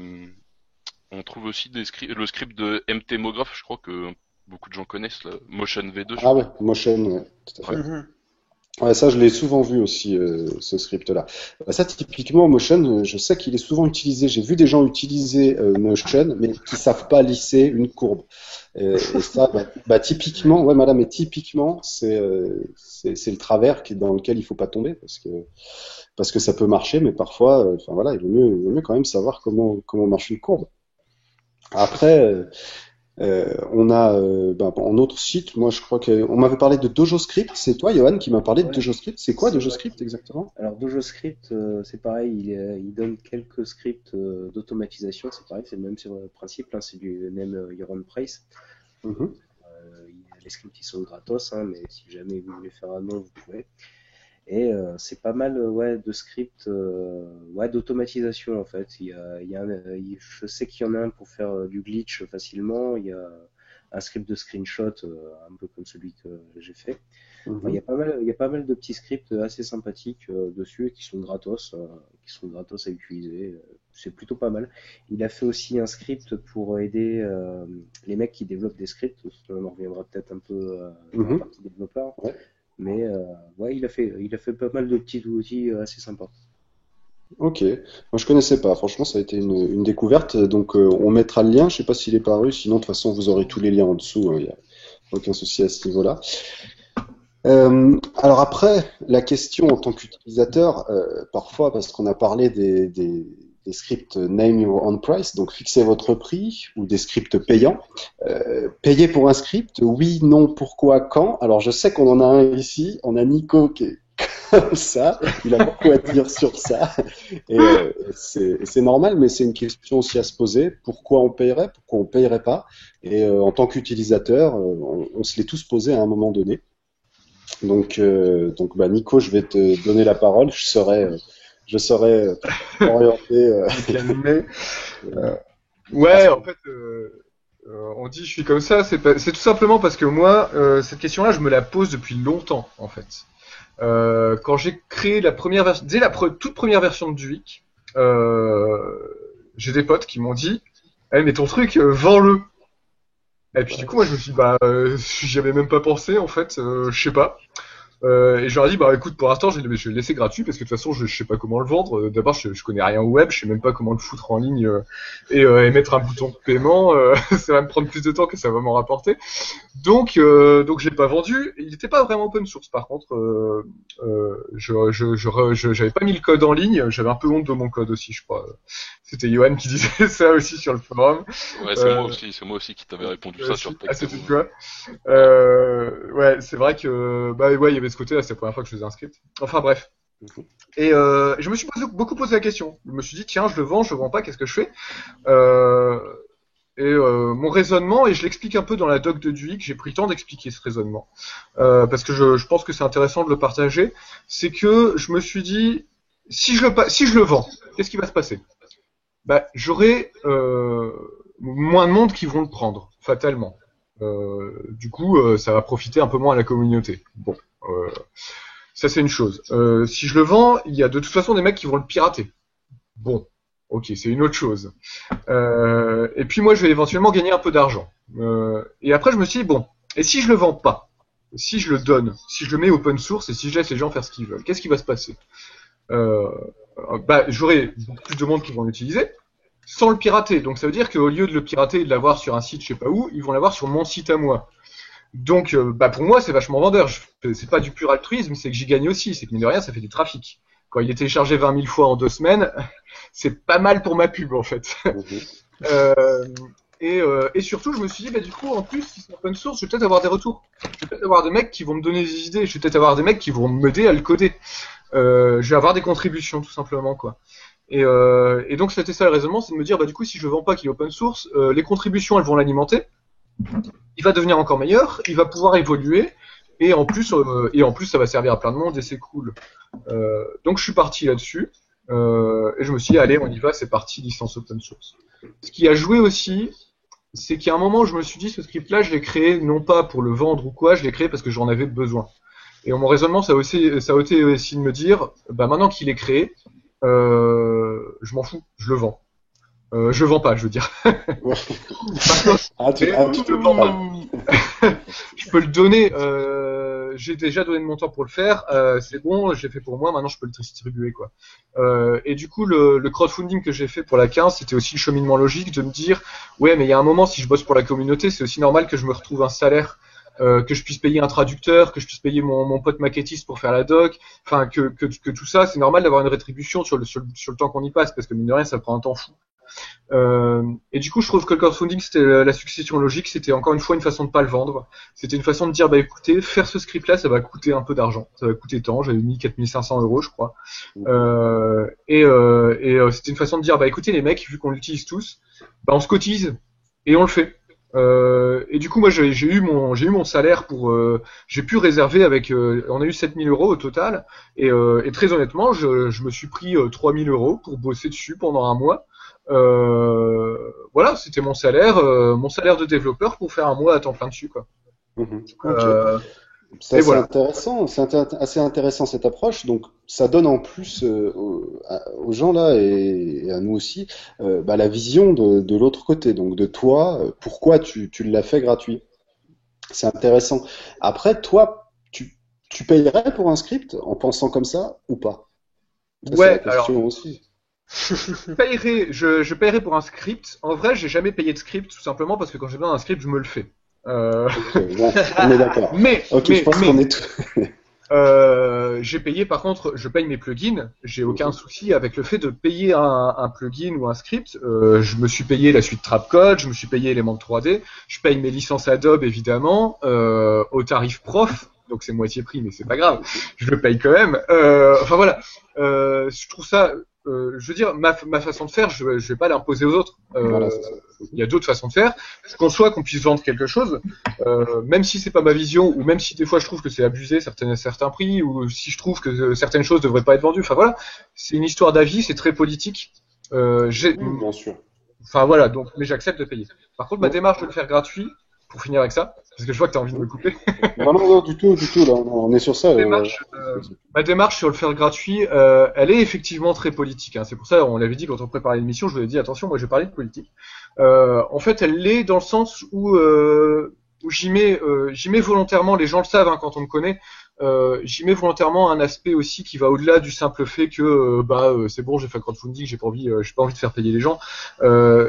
on trouve aussi le script de MTMograph, je crois que beaucoup de gens connaissent, Motion V2. Ouais, Motion, ouais, tout à fait. Ouais, ça, je l'ai souvent vu aussi, ce script-là. Ça, typiquement, Motion, je sais qu'il est souvent utilisé. J'ai vu des gens utiliser Motion, mais qui savent pas lisser une courbe. Et ça, typiquement, ouais, madame, mais typiquement, c'est le travers dans lequel il faut pas tomber, parce que ça peut marcher, mais parfois, enfin voilà, il vaut mieux quand même savoir comment marche une courbe. Après. On a en autre site, moi je crois qu'on m'avait parlé de DojoScript. C'est toi, Johan, qui m'a parlé de DojoScript. C'est quoi DojoScript exactement? Alors DojoScript, c'est pareil, il donne quelques scripts d'automatisation. C'est pareil, c'est le même sur le principe. Hein, c'est du Name Your Own Price. Les scripts ils sont gratos, hein, mais si jamais vous voulez faire un nom, vous pouvez. Et c'est pas mal de scripts d'automatisation en fait. Je sais qu'il y en a un pour faire du glitch facilement. Il y a un script de screenshot un peu comme celui que j'ai fait. Enfin, il y a pas mal de petits scripts assez sympathiques dessus qui sont gratos à utiliser. C'est plutôt pas mal. Il a fait aussi un script pour aider les mecs qui développent des scripts. On en reviendra peut-être un peu dans la partie développeur. Ouais. Mais il a fait pas mal de petits outils assez sympas. Ok, moi je connaissais pas. Franchement, ça a été une découverte. Donc on mettra le lien. Je sais pas s'il est paru. Sinon, de toute façon, vous aurez tous les liens en dessous. Il n'y a aucun souci à ce niveau-là. Alors après, la question en tant qu'utilisateur, parfois, parce qu'on a parlé des scripts Name Your Own Price, donc fixez votre prix, ou des scripts payants. Payer pour un script, oui, non, pourquoi, quand. Alors je sais qu'on en a un ici, on a Nico qui est comme ça, il a beaucoup à dire sur ça, et c'est normal, mais c'est une question aussi à se poser. Pourquoi on payerait pas? Et en tant qu'utilisateur, on se l'est tous posé à un moment donné. Donc Nico, je vais te donner la parole. Je serai orienté. Ouais, en fait, on dit je suis comme ça. C'est tout simplement parce que moi, cette question-là, je me la pose depuis longtemps, en fait. Quand j'ai créé la première version, dès la toute première version de Duik, j'ai des potes qui m'ont dit, mais ton truc, vends-le. Et puis du coup, moi, je me suis dit, j'y avais même pas pensé, en fait, je sais pas. Et je leur ai dit, bah écoute, pour l'instant, je vais le laisser gratuit parce que de toute façon, je sais pas comment le vendre. D'abord, je connais rien au web, je sais même pas comment le foutre en ligne et mettre un bouton de paiement. Ça va me prendre plus de temps que ça va m'en rapporter. Donc je l'ai pas vendu. Il était pas vraiment open source, par contre. J'avais pas mis le code en ligne. J'avais un peu honte de mon code aussi, je crois. C'était Johan qui disait ça aussi sur le forum. Ouais, c'est moi aussi qui t'avais répondu ça sur Ah, c'était toi. Ouais, c'est vrai que bah ouais, il y avait ce côté-là, c'était la première fois que je faisais un script. Enfin bref. Et je me suis beaucoup posé la question. Je me suis dit tiens, je le vends pas, qu'est-ce que je fais mon raisonnement, et je l'explique un peu dans la doc de Duik, j'ai pris le temps d'expliquer ce raisonnement, parce que je pense que c'est intéressant de le partager, c'est que je me suis dit, si je le vends, qu'est-ce qui va se passer? Bah, j'aurai moins de monde qui vont le prendre, fatalement. Du coup, ça va profiter un peu moins à la communauté. Bon, ça c'est une chose. Si je le vends, il y a de toute façon des mecs qui vont le pirater. Bon, ok, c'est une autre chose. Et puis moi, je vais éventuellement gagner un peu d'argent. Et après, je me suis dit, bon, et si je le vends pas? Si je le donne, si je le mets open source et si je laisse les gens faire ce qu'ils veulent, qu'est-ce qui va se passer? Bah, j'aurai beaucoup plus de monde qui vont l'utiliser sans le pirater. Donc ça veut dire qu'au lieu de le pirater et de l'avoir sur un site je sais pas où, ils vont l'avoir sur mon site à moi. Donc bah pour moi c'est vachement vendeur. C'est pas du pur altruisme, c'est que j'y gagne aussi. C'est que mine de rien ça fait du trafic. Quand il est téléchargé 20 000 fois en 2 semaines, c'est pas mal pour ma pub en fait. Et surtout, je me suis dit, bah, du coup, en plus, si c'est open source, je vais peut-être avoir des retours. Je vais peut-être avoir des mecs qui vont me donner des idées. Je vais peut-être avoir des mecs qui vont m'aider à le coder. Je vais avoir des contributions, tout simplement, quoi. Et donc, c'était ça le raisonnement, c'est de me dire, bah, du coup, si je vends pas qu'il est open source, les contributions, elles vont l'alimenter. Il va devenir encore meilleur. Il va pouvoir évoluer. Et en plus, ça va servir à plein de monde et c'est cool. Donc, je suis parti là-dessus. Et je me suis dit, allez, on y va, c'est parti, licence open source. Ce qui a joué aussi, c'est qu'il y a un moment où je me suis dit, ce script-là, je l'ai créé non pas pour le vendre ou quoi, je l'ai créé parce que j'en avais besoin. Et mon raisonnement, ça a été aussi de me dire, bah maintenant qu'il est créé, je m'en fous, je le vends. Je vends pas, je veux dire. Je peux le donner. J'ai déjà donné de mon temps pour le faire. C'est bon, je l'ai fait pour moi. Maintenant, je peux le distribuer, quoi. Et du coup, le crowdfunding que j'ai fait pour la 15, c'était aussi le cheminement logique de me dire, ouais, mais il y a un moment, si je bosse pour la communauté, c'est aussi normal que je me retrouve un salaire, que je puisse payer un traducteur, que je puisse payer mon pote maquettiste pour faire la doc. Enfin, que tout ça, c'est normal d'avoir une rétribution sur le temps qu'on y passe, parce que mine de rien, ça prend un temps fou. Et du coup, je trouve que le crowdfunding, c'était la succession logique, c'était encore une fois une façon de pas le vendre. C'était une façon de dire, bah écoutez, faire ce script-là, ça va coûter un peu d'argent, ça va coûter tant. J'avais mis 4500 €, je crois. C'était une façon de dire, bah écoutez les mecs, vu qu'on l'utilise tous, bah on se cotise et on le fait. Et du coup, moi, j'ai eu mon salaire pour, j'ai pu réserver avec, on a eu 7000 € au total. Et très honnêtement, je me suis pris 3000 € pour bosser dessus pendant un mois. Voilà, c'était mon salaire de développeur pour faire un mois à temps plein dessus, quoi. Okay. C'est voilà. Intéressant, assez intéressant cette approche. Donc, ça donne en plus aux gens là et à nous aussi la vision de l'autre côté. Donc, de toi, pourquoi tu l'as fait gratuit. C'est intéressant. Après, toi, tu payerais pour un script en pensant comme ça ou pas? Ça, ouais, alors. Aussi. Je paierai pour un script. En vrai, j'ai jamais payé de script tout simplement parce que quand j'ai besoin d'un script, je me le fais. Okay, bon, on est d'accord. Je pense qu'on est j'ai payé, par contre, je paye mes plugins. J'ai aucun souci avec le fait de payer un plugin ou un script. Je me suis payé la suite Trapcode, je me suis payé Element 3D, je paye mes licences Adobe évidemment au tarif prof. Donc c'est moitié prix, mais c'est pas grave. Je le paye quand même. Enfin voilà. Je trouve ça. Je veux dire, ma façon de faire, je vais pas l'imposer aux autres. Voilà, il y a d'autres façons de faire. Je conçois qu'on puisse vendre quelque chose, même si c'est pas ma vision, ou même si des fois je trouve que c'est abusé certains prix, ou si je trouve que certaines choses devraient pas être vendues. Enfin voilà, c'est une histoire d'avis, c'est très politique. Bien sûr. Enfin voilà, donc mais j'accepte de payer. Par contre, ma démarche de le faire gratuit, pour finir avec ça, parce que je vois que tu as envie de me couper. Non, du tout, là, on est sur ça. Ma démarche sur le faire gratuit, elle est effectivement très politique. Hein. C'est pour ça, on l'avait dit quand on préparait l'émission, je vous avais dit, attention, moi je vais parler de politique. En fait, elle l'est dans le sens où j'y mets volontairement, les gens le savent hein, quand on me connaît, j'y mets volontairement un aspect aussi qui va au-delà du simple fait que c'est bon, j'ai fait un crowdfunding, j'ai pas envie de faire payer les gens.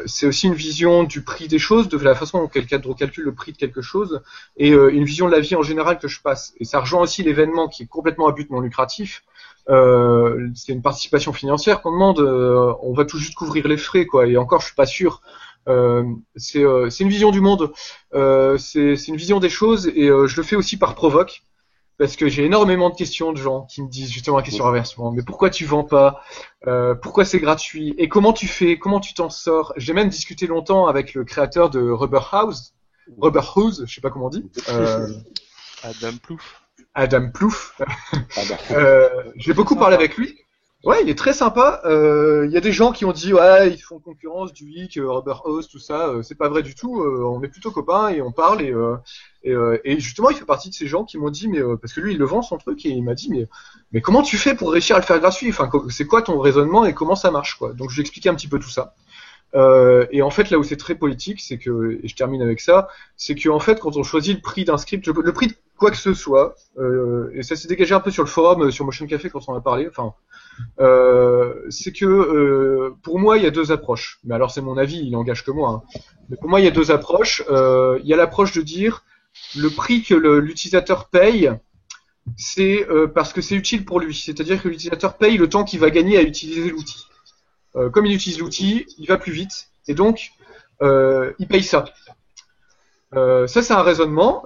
C'est aussi une vision du prix des choses, de la façon dont quelqu'un calcule le prix de quelque chose, et une vision de la vie en général que je passe. Et ça rejoint aussi l'événement qui est complètement à but non lucratif. C'est une participation financière qu'on demande. On va tout juste couvrir les frais, quoi. Et encore, je suis pas sûr. C'est une vision du monde. C'est une vision des choses, et je le fais aussi par provoque. Parce que j'ai énormément de questions de gens qui me disent justement la question inversement. Mais pourquoi tu vends pas? Pourquoi c'est gratuit? Et comment tu fais? Comment tu t'en sors? J'ai même discuté longtemps avec le créateur de Rubber House, je sais pas comment on dit. Adam Plouffe. Adam Plouffe. J'ai beaucoup parlé avec lui. Ouais, il est très sympa. Il y a des gens qui ont dit ouais, ils font concurrence du Week, Rubber House, tout ça. C'est pas vrai du tout. On est plutôt copains et on parle et justement, il fait partie de ces gens qui m'ont dit mais parce que lui, il le vend son truc et il m'a dit mais comment tu fais pour réussir à le faire gratuit? Enfin, c'est quoi ton raisonnement et comment ça marche quoi? Donc, je lui ai expliqué un petit peu tout ça. Et en fait, là où c'est très politique, c'est que, et je termine avec ça, c'est que en fait, quand on choisit le prix d'un script, le prix de quoi que ce soit, et ça s'est dégagé un peu sur le forum, sur Motion Café quand on en a parlé. Enfin, c'est que pour moi, il y a deux approches. Mais alors, c'est mon avis, il n'engage que moi. Hein. Mais pour moi, il y a deux approches. Il y a l'approche de dire le prix que l'utilisateur paye, c'est parce que c'est utile pour lui. C'est-à-dire que l'utilisateur paye le temps qu'il va gagner à utiliser l'outil. Comme il utilise l'outil, il va plus vite, et donc il paye ça. Ça, c'est un raisonnement.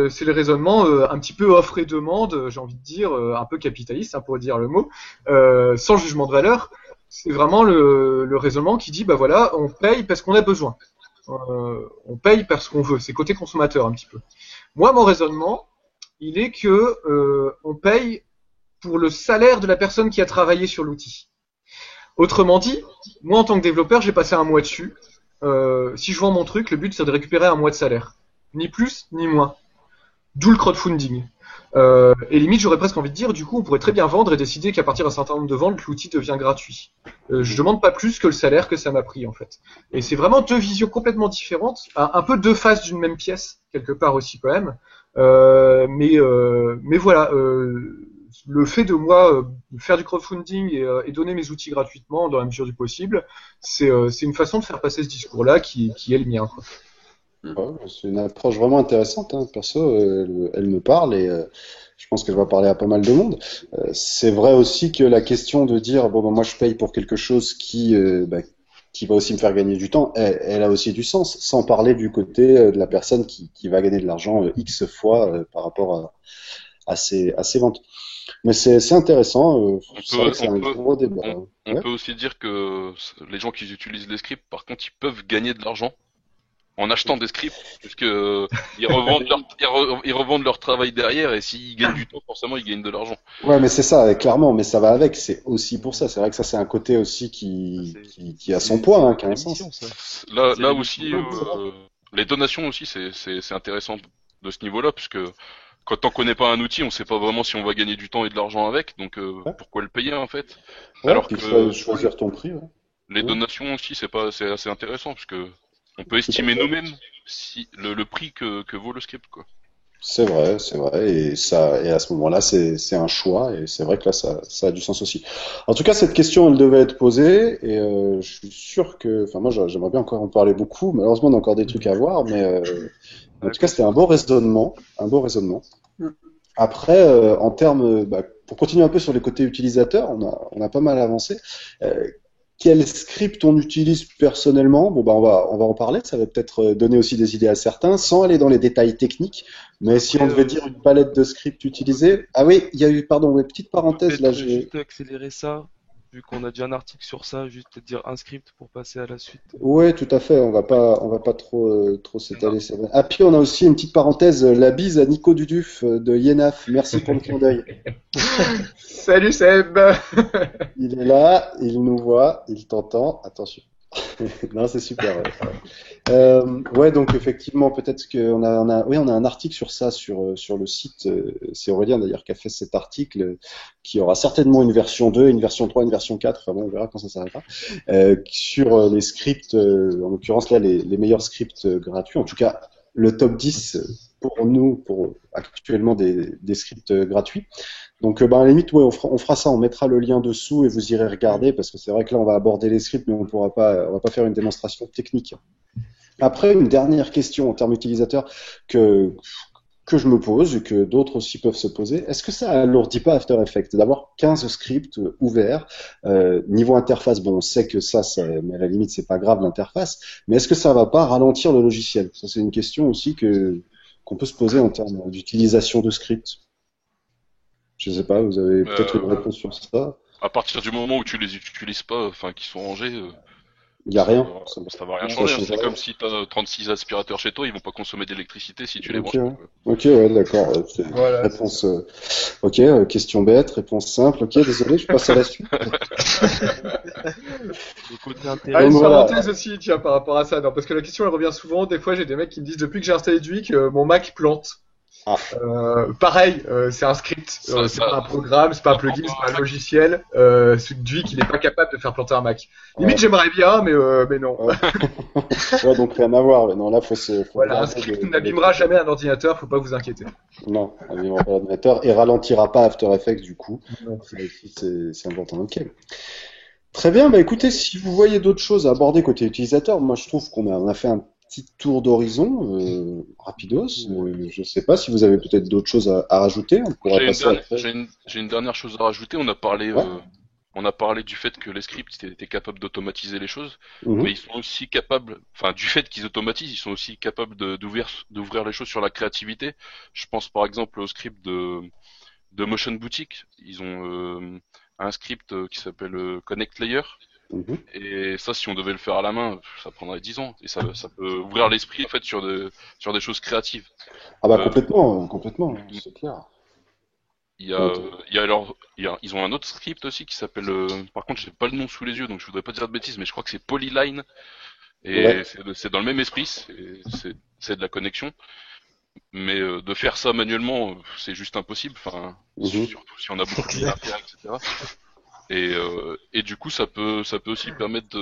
C'est le raisonnement un petit peu offre et demande, j'ai envie de dire, un peu capitaliste, hein, pour dire le mot, sans jugement de valeur. C'est vraiment le raisonnement qui dit, bah voilà, on paye parce qu'on a besoin. On paye parce qu'on veut. C'est côté consommateur un petit peu. Moi, mon raisonnement, il est que on paye pour le salaire de la personne qui a travaillé sur l'outil. Autrement dit, moi en tant que développeur, j'ai passé un mois dessus. Si je vends mon truc, le but c'est de récupérer un mois de salaire. Ni plus, ni moins. D'où le crowdfunding. Et limite, j'aurais presque envie de dire, du coup, on pourrait très bien vendre et décider qu'à partir d'un certain nombre de ventes, l'outil devient gratuit. Je demande pas plus que le salaire que ça m'a pris, en fait. Et c'est vraiment deux visions complètement différentes, un peu deux faces d'une même pièce, quelque part aussi quand même. Mais voilà, le fait de moi faire du crowdfunding et donner mes outils gratuitement dans la mesure du possible, c'est une façon de faire passer ce discours-là qui est le mien, quoi. Ouais, c'est une approche vraiment intéressante, hein. Perso, elle me parle et je pense qu'elle va parler à pas mal de monde. C'est vrai aussi que la question de dire bon, ben, moi je paye pour quelque chose qui va aussi me faire gagner du temps, elle a aussi du sens, sans parler du côté de la personne qui va gagner de l'argent X fois par rapport à ses ventes. Mais c'est intéressant, c'est un gros débat. On peut aussi dire que les gens qui utilisent les scripts, par contre, ils peuvent gagner de l'argent en achetant des scripts, parce que ils revendent leur travail derrière, et s'ils gagnent du temps, forcément, ils gagnent de l'argent. Ouais, mais c'est ça, clairement, mais ça va avec, c'est aussi pour ça. C'est vrai que ça, c'est un côté aussi qui a son poids, hein, qui a un sens. Là aussi, les donations aussi, c'est intéressant de ce niveau-là, puisque quand on connaît pas un outil, on sait pas vraiment si on va gagner du temps et de l'argent avec, donc pourquoi le payer en fait? Ouais, alors que choisir ton prix. Ouais. Les donations aussi, c'est assez intéressant, parce que on peut estimer nous-mêmes si le prix que vaut le script, quoi. C'est vrai, et à ce moment-là, c'est un choix, et c'est vrai que là, ça a du sens aussi. En tout cas, cette question, elle devait être posée, et je suis sûr que, enfin, moi, j'aimerais bien encore en parler beaucoup. Malheureusement, on a encore des trucs à voir, mais en tout cas, c'était un beau raisonnement, Après, en termes, pour continuer un peu sur les côtés utilisateurs, on a pas mal avancé. Quel script on utilise personnellement? Bon, on va en parler. Ça va peut-être donner aussi des idées à certains, sans aller dans les détails techniques. Mais si on devait dire une palette de scripts utilisés, ah oui, il y a eu, pardon, une petite parenthèse là. J'ai juste accélérer ça, vu qu'on a déjà un article sur ça, juste dire un script pour passer à la suite. Oui, tout à fait. On va pas trop s'étaler. Ah, puis on a aussi une petite parenthèse, la bise à Nico Duduf de Yenaf. Merci pour le clin d'œil. Salut Seb. Il est là, il nous voit, il t'entend. Attention. Non, c'est super. Ouais, donc effectivement, peut-être qu'on a un article sur ça sur le site. C'est Aurélien d'ailleurs qui a fait cet article, qui aura certainement une version 2, une version 3, une version 4. Enfin bon, on verra quand ça s'arrêtera. Sur les scripts, en l'occurrence là, les meilleurs scripts gratuits. En tout cas, le top 10 pour nous, actuellement des scripts gratuits. Donc, à la limite, ouais, on fera ça, on mettra le lien dessous et vous irez regarder, parce que c'est vrai que là, on va aborder les scripts, mais on va pas faire une démonstration technique. Après, une dernière question en termes utilisateurs que je me pose et que d'autres aussi peuvent se poser. Est-ce que ça alourdit pas After Effects d'avoir 15 scripts ouverts niveau interface? Bon, on sait que mais à la limite, c'est pas grave l'interface, mais est-ce que ça va pas ralentir le logiciel? Ça, c'est une question aussi qu'on peut se poser en termes d'utilisation de scripts. Je sais pas, vous avez peut-être une réponse sur ça? À partir du moment où tu les utilises pas, enfin, qu'ils sont rangés, il n'y a rien. Ça va rien changer. C'est comme si tu as 36 aspirateurs chez toi, ils vont pas consommer d'électricité si tu les branches. Ok, ouais, d'accord. Voilà, réponse. Ok, question bête, réponse simple. Ok, désolé, je passe à la suite. Une parenthèse aussi, tiens, par rapport à ça. Non, parce que la question elle revient souvent. Des fois, j'ai des mecs qui me disent depuis que j'ai installé Duik, mon Mac plante. Pareil, c'est un script, c'est pas un programme, c'est pas un plugin, c'est pas un logiciel. Duik, il est pas capable de faire planter un Mac. Limite, j'aimerais bien, mais non. Ouais, donc rien à voir. Non, là, voilà, un script n'abîmera jamais un ordinateur, faut pas vous inquiéter. Non, n'abîmera pas l'ordinateur et ralentira pas After Effects du coup. C'est important. Ok. Très bien. Bah écoutez, si vous voyez d'autres choses à aborder côté utilisateur, moi je trouve qu'on a fait un petit tour d'horizon, rapidos. Je sais pas si vous avez peut-être d'autres choses à rajouter. On pourra passer j'ai une dernière chose à rajouter. On a parlé du fait que les scripts étaient capables d'automatiser les choses, mais ils sont aussi capables, enfin du fait qu'ils automatisent, ils sont aussi capables d'ouvrir les choses sur la créativité. Je pense par exemple au script de Motion Boutique. Ils ont un script qui s'appelle Connect Layer. Et ça, si on devait le faire à la main, ça prendrait 10 ans. Et ça peut ouvrir l'esprit en fait sur des choses créatives. Ah bah complètement, c'est clair. Ils ont un autre script aussi qui s'appelle. Par contre, j'ai pas le nom sous les yeux, donc je voudrais pas dire de bêtises, mais je crois que c'est Polyline. Et c'est dans le même esprit, c'est de la connexion. Mais de faire ça manuellement, c'est juste impossible. Enfin, surtout si on a beaucoup de choses à faire, etc. Et du coup, ça peut aussi permettre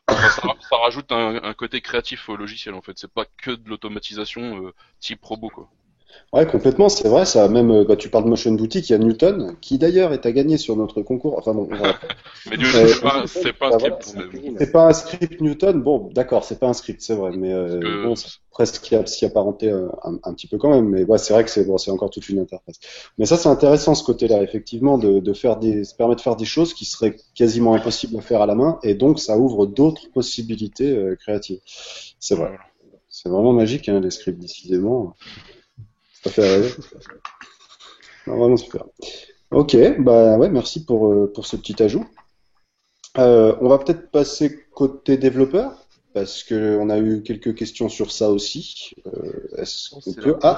ça rajoute un côté créatif au logiciel en fait. C'est pas que de l'automatisation type robot quoi. Ouais, complètement, c'est vrai, ça. Même, tu parles de Motion Boutique, il y a Newton, qui d'ailleurs est à gagner sur notre concours. Enfin bon, voilà. Mais Newton, c'est pas un script. C'est pas un script Newton. Bon, d'accord, c'est pas un script, c'est vrai, mais bon, c'est presque s'y apparenté un petit peu quand même. Mais ouais, c'est vrai que c'est encore toute une interface. Mais ça, c'est intéressant ce côté-là, effectivement, se permettre de faire des choses qui seraient quasiment impossibles à faire à la main, et donc ça ouvre d'autres possibilités créatives. C'est vrai. C'est vraiment magique, hein, les scripts, décidément. Ça fait rêver. Non, vraiment super. Ok, bah ouais, merci pour ce petit ajout. On va peut-être passer côté développeur, parce qu'on a eu quelques questions sur ça aussi.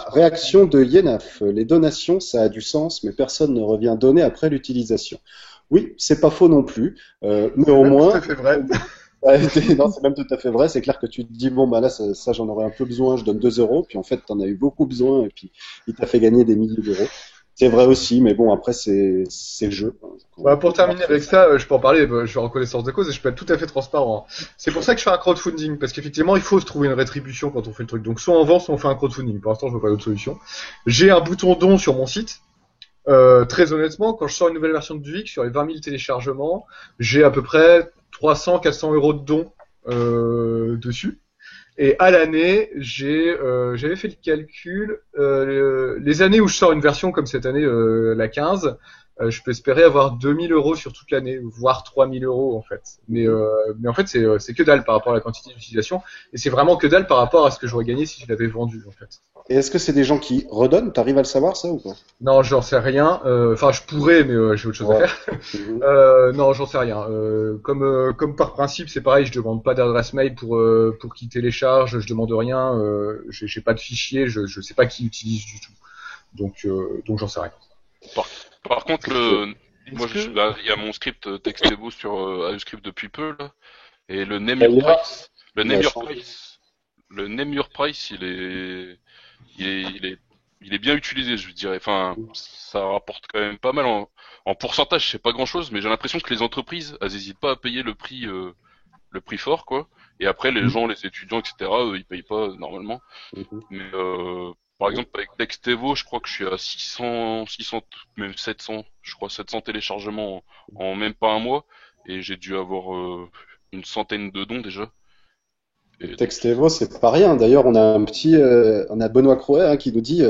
Réaction de Yenaf. Les donations, ça a du sens, mais personne ne revient donner après l'utilisation. Oui, c'est pas faux non plus, mais au moins... Tout à fait vrai. Non, c'est même tout à fait vrai. C'est clair que tu te dis, bon, bah là, ça j'en aurais un peu besoin, je donne 2 euros. Puis en fait, t'en as eu beaucoup besoin et puis il t'a fait gagner des milliers d'euros. C'est vrai aussi, mais bon, après, c'est le jeu. Pour terminer avec ça, je peux en parler, je suis en reconnaissance de cause et je peux être tout à fait transparent. C'est pour ça que je fais un crowdfunding, parce qu'effectivement, il faut se trouver une rétribution quand on fait le truc. Donc, soit on vend, soit on fait un crowdfunding. Pour l'instant, je vois pas d'autre solution. J'ai un bouton don sur mon site. Très honnêtement, quand je sors une nouvelle version de Duik, sur les 20 000 téléchargements, j'ai à peu près 300-400 euros de dons dessus. Et à l'année, j'avais fait le calcul. Les années où je sors une version comme cette année, la 15, je peux espérer avoir 2000 euros sur toute l'année, voire 3000 euros en fait. Mais en fait, c'est que dalle par rapport à la quantité d'utilisation. Et c'est vraiment que dalle par rapport à ce que j'aurais gagné si je l'avais vendu en fait. Et est-ce que c'est des gens qui redonnent? T'arrives à le savoir ça ou pas? Non, j'en sais rien. Enfin, je pourrais, mais j'ai autre chose à faire. Non, j'en sais rien. Comme par principe, c'est pareil. Je demande pas d'adresse mail pour qui télécharge. Je demande rien. J'ai pas de fichier. Je sais pas qui utilise du tout. Donc j'en sais rien. Par contre, moi, il y a mon script Textebo sur AEScript depuis peu là, et le Name Your Price, le Name Your Price, il est bien utilisé, je dirais. Enfin, ça rapporte quand même pas mal en pourcentage. C'est pas grand chose, mais j'ai l'impression que les entreprises, elles hésitent pas à payer le prix fort, quoi. Et après, les gens, les étudiants, etc., ils payent pas normalement. Mais Par exemple, avec Textevo, je crois que je suis à 600, même 700, je crois 700 téléchargements en même pas un mois, et j'ai dû avoir une centaine de dons déjà. Et Textevo, c'est pas rien. D'ailleurs, on a Benoît Croet qui nous dit,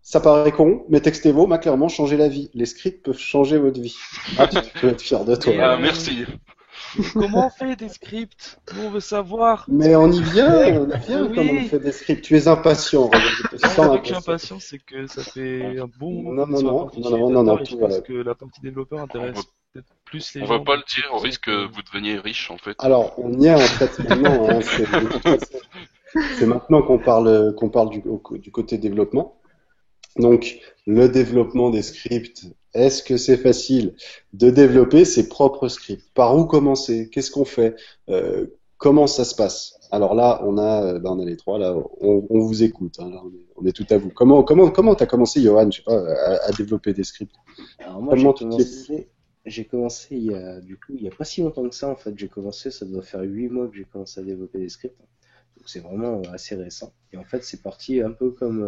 ça paraît con, mais Textevo m'a clairement changé la vie. Les scripts peuvent changer votre vie. Ah, tu peux être fier de toi. Merci. Comment on fait des scripts? Nous, on veut savoir. Mais on y vient comment on fait des scripts. Tu es impatient. C'est que je suis impatient, c'est que ça fait un bon moment parce que la partie développeur intéresse peut-être plus les gens. On va pas le dire, au risque que vous deveniez riche en fait. Alors, on y est en fait maintenant. C'est maintenant qu'on parle du côté développement. Donc, le développement des scripts, est-ce que c'est facile de développer ses propres scripts? Par où commencer? Qu'est-ce qu'on fait? Comment ça se passe? Alors là, on a les trois, là, on vous écoute, là, on est tout à vous. Comment t'as commencé, Johan, je sais pas, à développer des scripts? Alors moi, j'ai commencé il y a pas si longtemps que ça, en fait. J'ai commencé, ça doit faire 8 mois que j'ai commencé à développer des scripts. Donc c'est vraiment assez récent. Et en fait, c'est parti un peu comme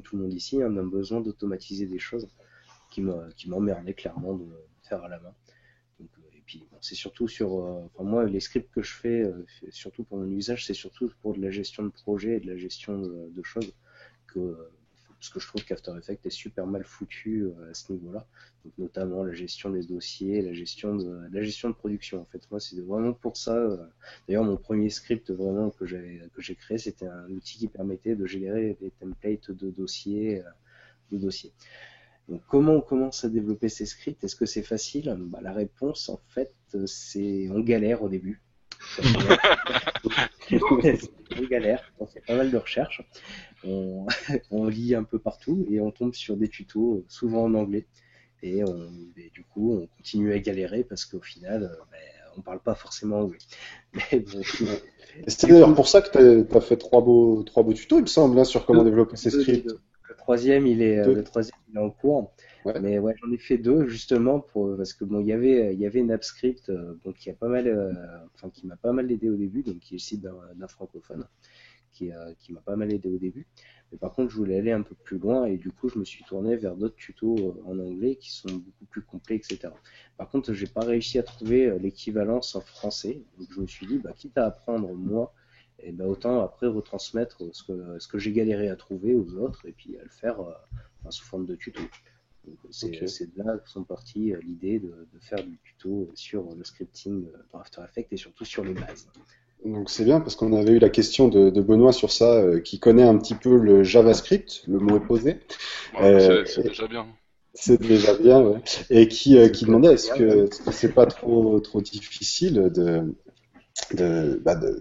tout le monde ici, d'un besoin d'automatiser des choses qui m'emmerdait clairement de faire à la main. Donc, et puis c'est surtout moi les scripts que je fais, surtout pour mon usage, c'est surtout pour de la gestion de projet et de la gestion de choses parce que je trouve qu'After Effects est super mal foutu à ce niveau-là. Donc notamment la gestion des dossiers, la gestion de production. En fait, moi c'est vraiment pour ça. D'ailleurs, mon premier script vraiment que j'ai créé, c'était un outil qui permettait de générer des templates de dossiers. Donc, comment on commence à développer ces scripts? Est-ce que c'est facile? La réponse, en fait, c'est on galère au début. On galère, on fait pas mal de recherches, on lit un peu partout et on tombe sur des tutos, souvent en anglais. Et du coup, on continue à galérer parce qu'au final, on parle pas forcément anglais. C'est d'ailleurs pour ça que tu as fait trois beaux tutos, il me semble, sur comment développer ces scripts. Le troisième, il est en cours. Ouais. Mais ouais, j'en ai fait 2 justement parce que il y avait NapScript qui a pas mal, qui m'a pas mal aidé au début, donc qui est le site d'un francophone qui m'a pas mal aidé au début. Mais par contre, je voulais aller un peu plus loin et du coup, je me suis tourné vers d'autres tutos en anglais qui sont beaucoup plus complets, etc. Par contre, j'ai pas réussi à trouver l'équivalence en français, donc je me suis dit, quitte à apprendre moi, et autant après retransmettre ce que j'ai galéré à trouver aux autres et puis à le faire sous forme de tuto. Donc, c'est de là que sont parties l'idée de faire du tuto sur le scripting dans After Effects et surtout sur les bases. Donc c'est bien parce qu'on avait eu la question de Benoît sur ça, qui connaît un petit peu le JavaScript, le mot est posé. C'est déjà bien. C'est déjà bien, ouais. Et qui demandait est-ce que c'est pas trop difficile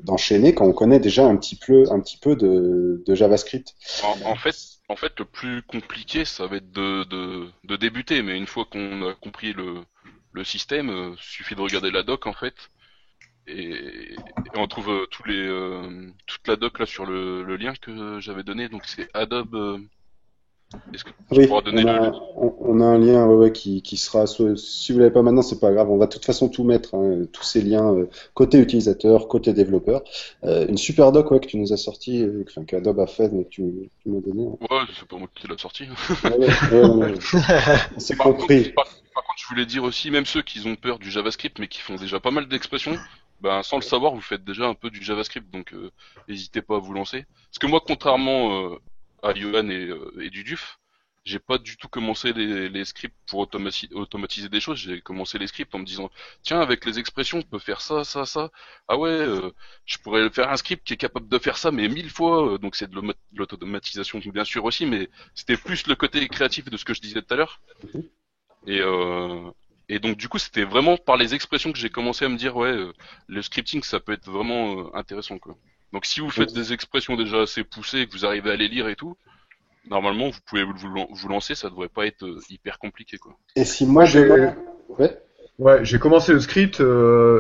d'enchaîner quand on connaît déjà un petit peu de JavaScript. En fait, le plus compliqué, ça va être de débuter, mais une fois qu'on a compris le système, suffit de regarder la doc en fait, et on trouve toute la doc là sur le lien que j'avais donné. Donc c'est Adobe. Est-ce que tu pourras donner on a un lien qui sera, si vous l'avez pas maintenant, c'est pas grave, on va de toute façon tout mettre, tous ces liens côté utilisateur, côté développeur. Une super doc que tu nous as sorti, qu'Adobe a fait, mais que tu m'as donné. Ouais, c'est pas moi qui l'ai sorti. C'est compris. Par contre, je voulais dire aussi, même ceux qui ont peur du JavaScript, mais qui font déjà pas mal d'expressions, sans le savoir, vous faites déjà un peu du JavaScript, donc n'hésitez pas à vous lancer. Parce que moi, contrairement à Johan et du DUF, j'ai pas du tout commencé les scripts pour automatiser des choses. J'ai commencé les scripts en me disant tiens, avec les expressions on peut faire ça. Ah ouais, je pourrais faire un script qui est capable de faire ça mais 1000 fois. Donc c'est de l'automatisation bien sûr aussi, mais c'était plus le côté créatif de ce que je disais tout à l'heure. Et donc du coup c'était vraiment par les expressions que j'ai commencé à me dire le scripting ça peut être vraiment intéressant quoi. Donc si vous faites des expressions déjà assez poussées, que vous arrivez à les lire et tout, normalement vous pouvez vous lancer, ça devrait pas être hyper compliqué quoi. Et si moi j'ai commencé le script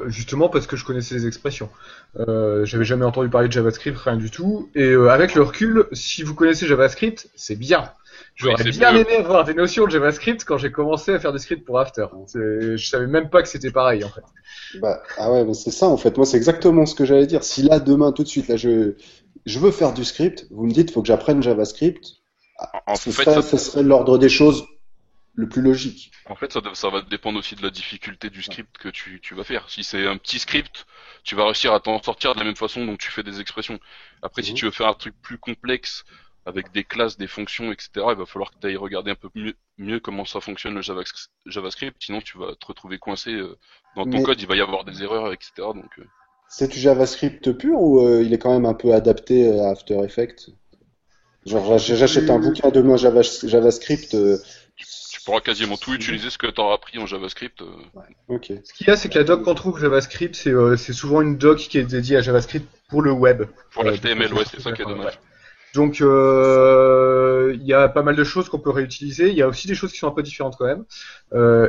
justement parce que je connaissais les expressions. J'avais jamais entendu parler de JavaScript, rien du tout. Et avec le recul, si vous connaissez JavaScript, c'est bien. J'aurais bien aimé avoir des notions de JavaScript quand j'ai commencé à faire des scripts pour After. Je savais même pas que c'était pareil en fait. Mais c'est ça en fait. Moi c'est exactement ce que j'allais dire. Si là demain tout de suite là je veux faire du script, vous me dites, faut que j'apprenne JavaScript. Ce fait, serait l'ordre des choses le plus logique. En fait, ça va dépendre aussi de la difficulté du script que tu vas faire. Si c'est un petit script, tu vas réussir à t'en sortir de la même façon dont tu fais des expressions. Après, si tu veux faire un truc plus complexe, avec des classes, des fonctions, etc., il va falloir que tu ailles regarder un peu mieux comment ça fonctionne le JavaScript, sinon tu vas te retrouver coincé dans ton code, il va y avoir des erreurs, etc. Donc, c'est du JavaScript pur ou il est quand même un peu adapté à After Effects? Genre, j'achète un bouquin de JavaScript. Tu pourras quasiment tout utiliser ce que tu auras appris en JavaScript. Ok. Ce qu'il y a, c'est que la doc qu'on trouve JavaScript, c'est souvent une doc qui est dédiée à JavaScript pour le web. Pour l'HTML, ouais, c'est ça qui est dommage. Donc il y a pas mal de choses qu'on peut réutiliser. Il y a aussi des choses qui sont un peu différentes quand même.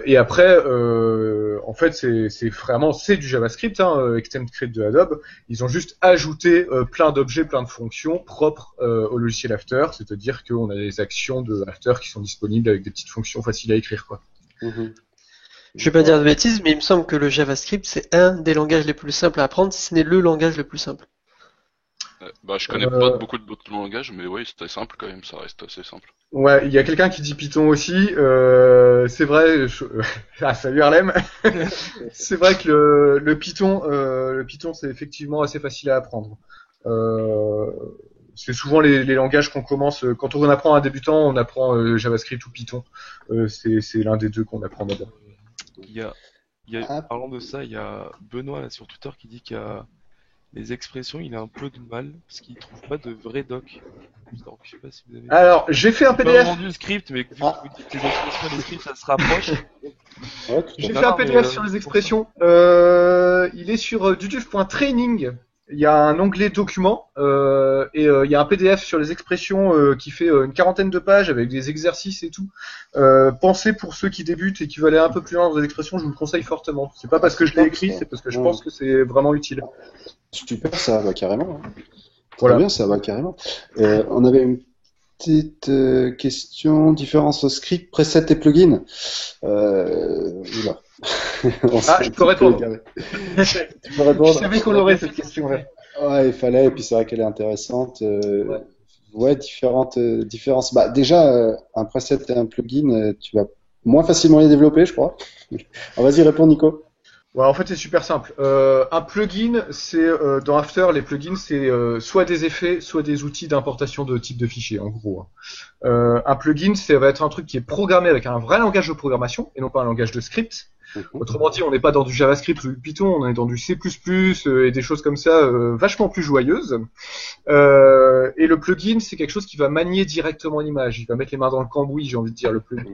Et après, en fait, c'est vraiment du JavaScript, Extended Script de Adobe. Ils ont juste ajouté plein d'objets, plein de fonctions propres au logiciel After, c'est-à-dire qu'on a des actions de After qui sont disponibles avec des petites fonctions faciles à écrire, quoi. Je vais pas dire de bêtises, mais il me semble que le JavaScript c'est un des langages les plus simples à apprendre, si ce n'est le langage le plus simple. Je connais pas beaucoup d'autres langages, mais oui, c'est simple quand même, ça reste assez simple. Ouais, il y a quelqu'un qui dit Python aussi. C'est vrai. Ah, salut Harlem. C'est vrai que le Python, c'est effectivement assez facile à apprendre. C'est souvent les langages qu'on commence quand on apprend à un débutant, on apprend JavaScript ou Python. C'est l'un des deux qu'on apprend d'abord. Parlant de ça, il y a Benoît là, sur Twitter qui dit qu'il y a les expressions, il a un peu de mal parce qu'il trouve pas de vrai doc. Donc, je sais pas si vous avez... Alors, j'ai fait un PDF. Pas vendu le script, mais vu que vous dites que les expressions et les scripts, ça se rapproche. J'ai fait un PDF sur les expressions. Il est sur duduf.training. Il y a un onglet documents et il y a un PDF sur les expressions qui fait une 40aine de pages avec des exercices et tout. Pensez pour ceux qui débutent et qui veulent aller un peu plus loin dans les expressions, je vous le conseille fortement. C'est pas parce que je l'ai écrit, c'est parce que je pense que c'est vraiment utile. Super, ça va carrément. Voilà. Très bien, ça va carrément. On avait une petite question, différence script, preset et plugin. Oula. Je peux répondre. Tu peux répondre. Je savais qu'on aurait cette question-là. Ouais, il fallait, et puis c'est vrai qu'elle est intéressante. Ouais, différentes différences. Déjà, un preset et un plugin, tu vas moins facilement les développer, je crois. Vas-y, réponds, Nico. Ouais, en fait, c'est super simple. Un plugin, c'est dans After, les plugins, c'est soit des effets, soit des outils d'importation de type de fichier, en gros. Un plugin, ça va être un truc qui est programmé avec un vrai langage de programmation et non pas un langage de script. Autrement dit, on n'est pas dans du JavaScript ou du Python, on est dans du C++ et des choses comme ça vachement plus joyeuses. Et le plugin, c'est quelque chose qui va manier directement l'image. Il va mettre les mains dans le cambouis, j'ai envie de dire. Le plugin,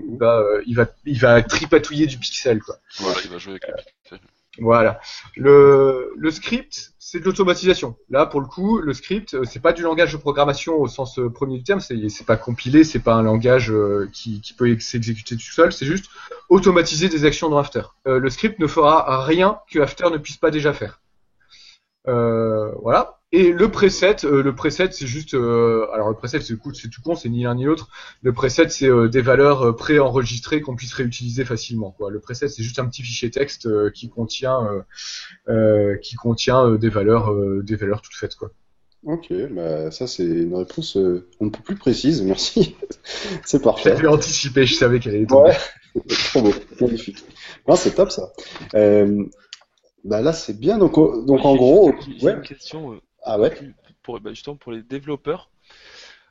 il va tripatouiller du pixel, quoi. Voilà, il va jouer avec les pixels. Voilà. Le script, c'est de l'automatisation. Là, pour le coup, le script, c'est pas du langage de programmation au sens premier du terme. C'est pas compilé, c'est pas un langage qui peut s'exécuter tout seul. C'est juste automatiser des actions dans After. Le script ne fera rien que After ne puisse pas déjà faire. Voilà. Et le preset, c'est juste, alors le preset c'est tout con, c'est ni l'un ni l'autre. Le preset c'est des valeurs préenregistrées qu'on puisse réutiliser facilement, quoi. Le preset c'est juste un petit fichier texte qui contient des valeurs toutes faites, quoi. Ok, ça c'est une réponse on ne peut plus précise, merci. C'est parfait. J'avais anticipé, je savais qu'elle allait tomber. Ouais, trop beau, magnifique. Non, c'est top ça. Là c'est bien, donc en gros. J'ai une question. Ah ouais. Justement pour les développeurs.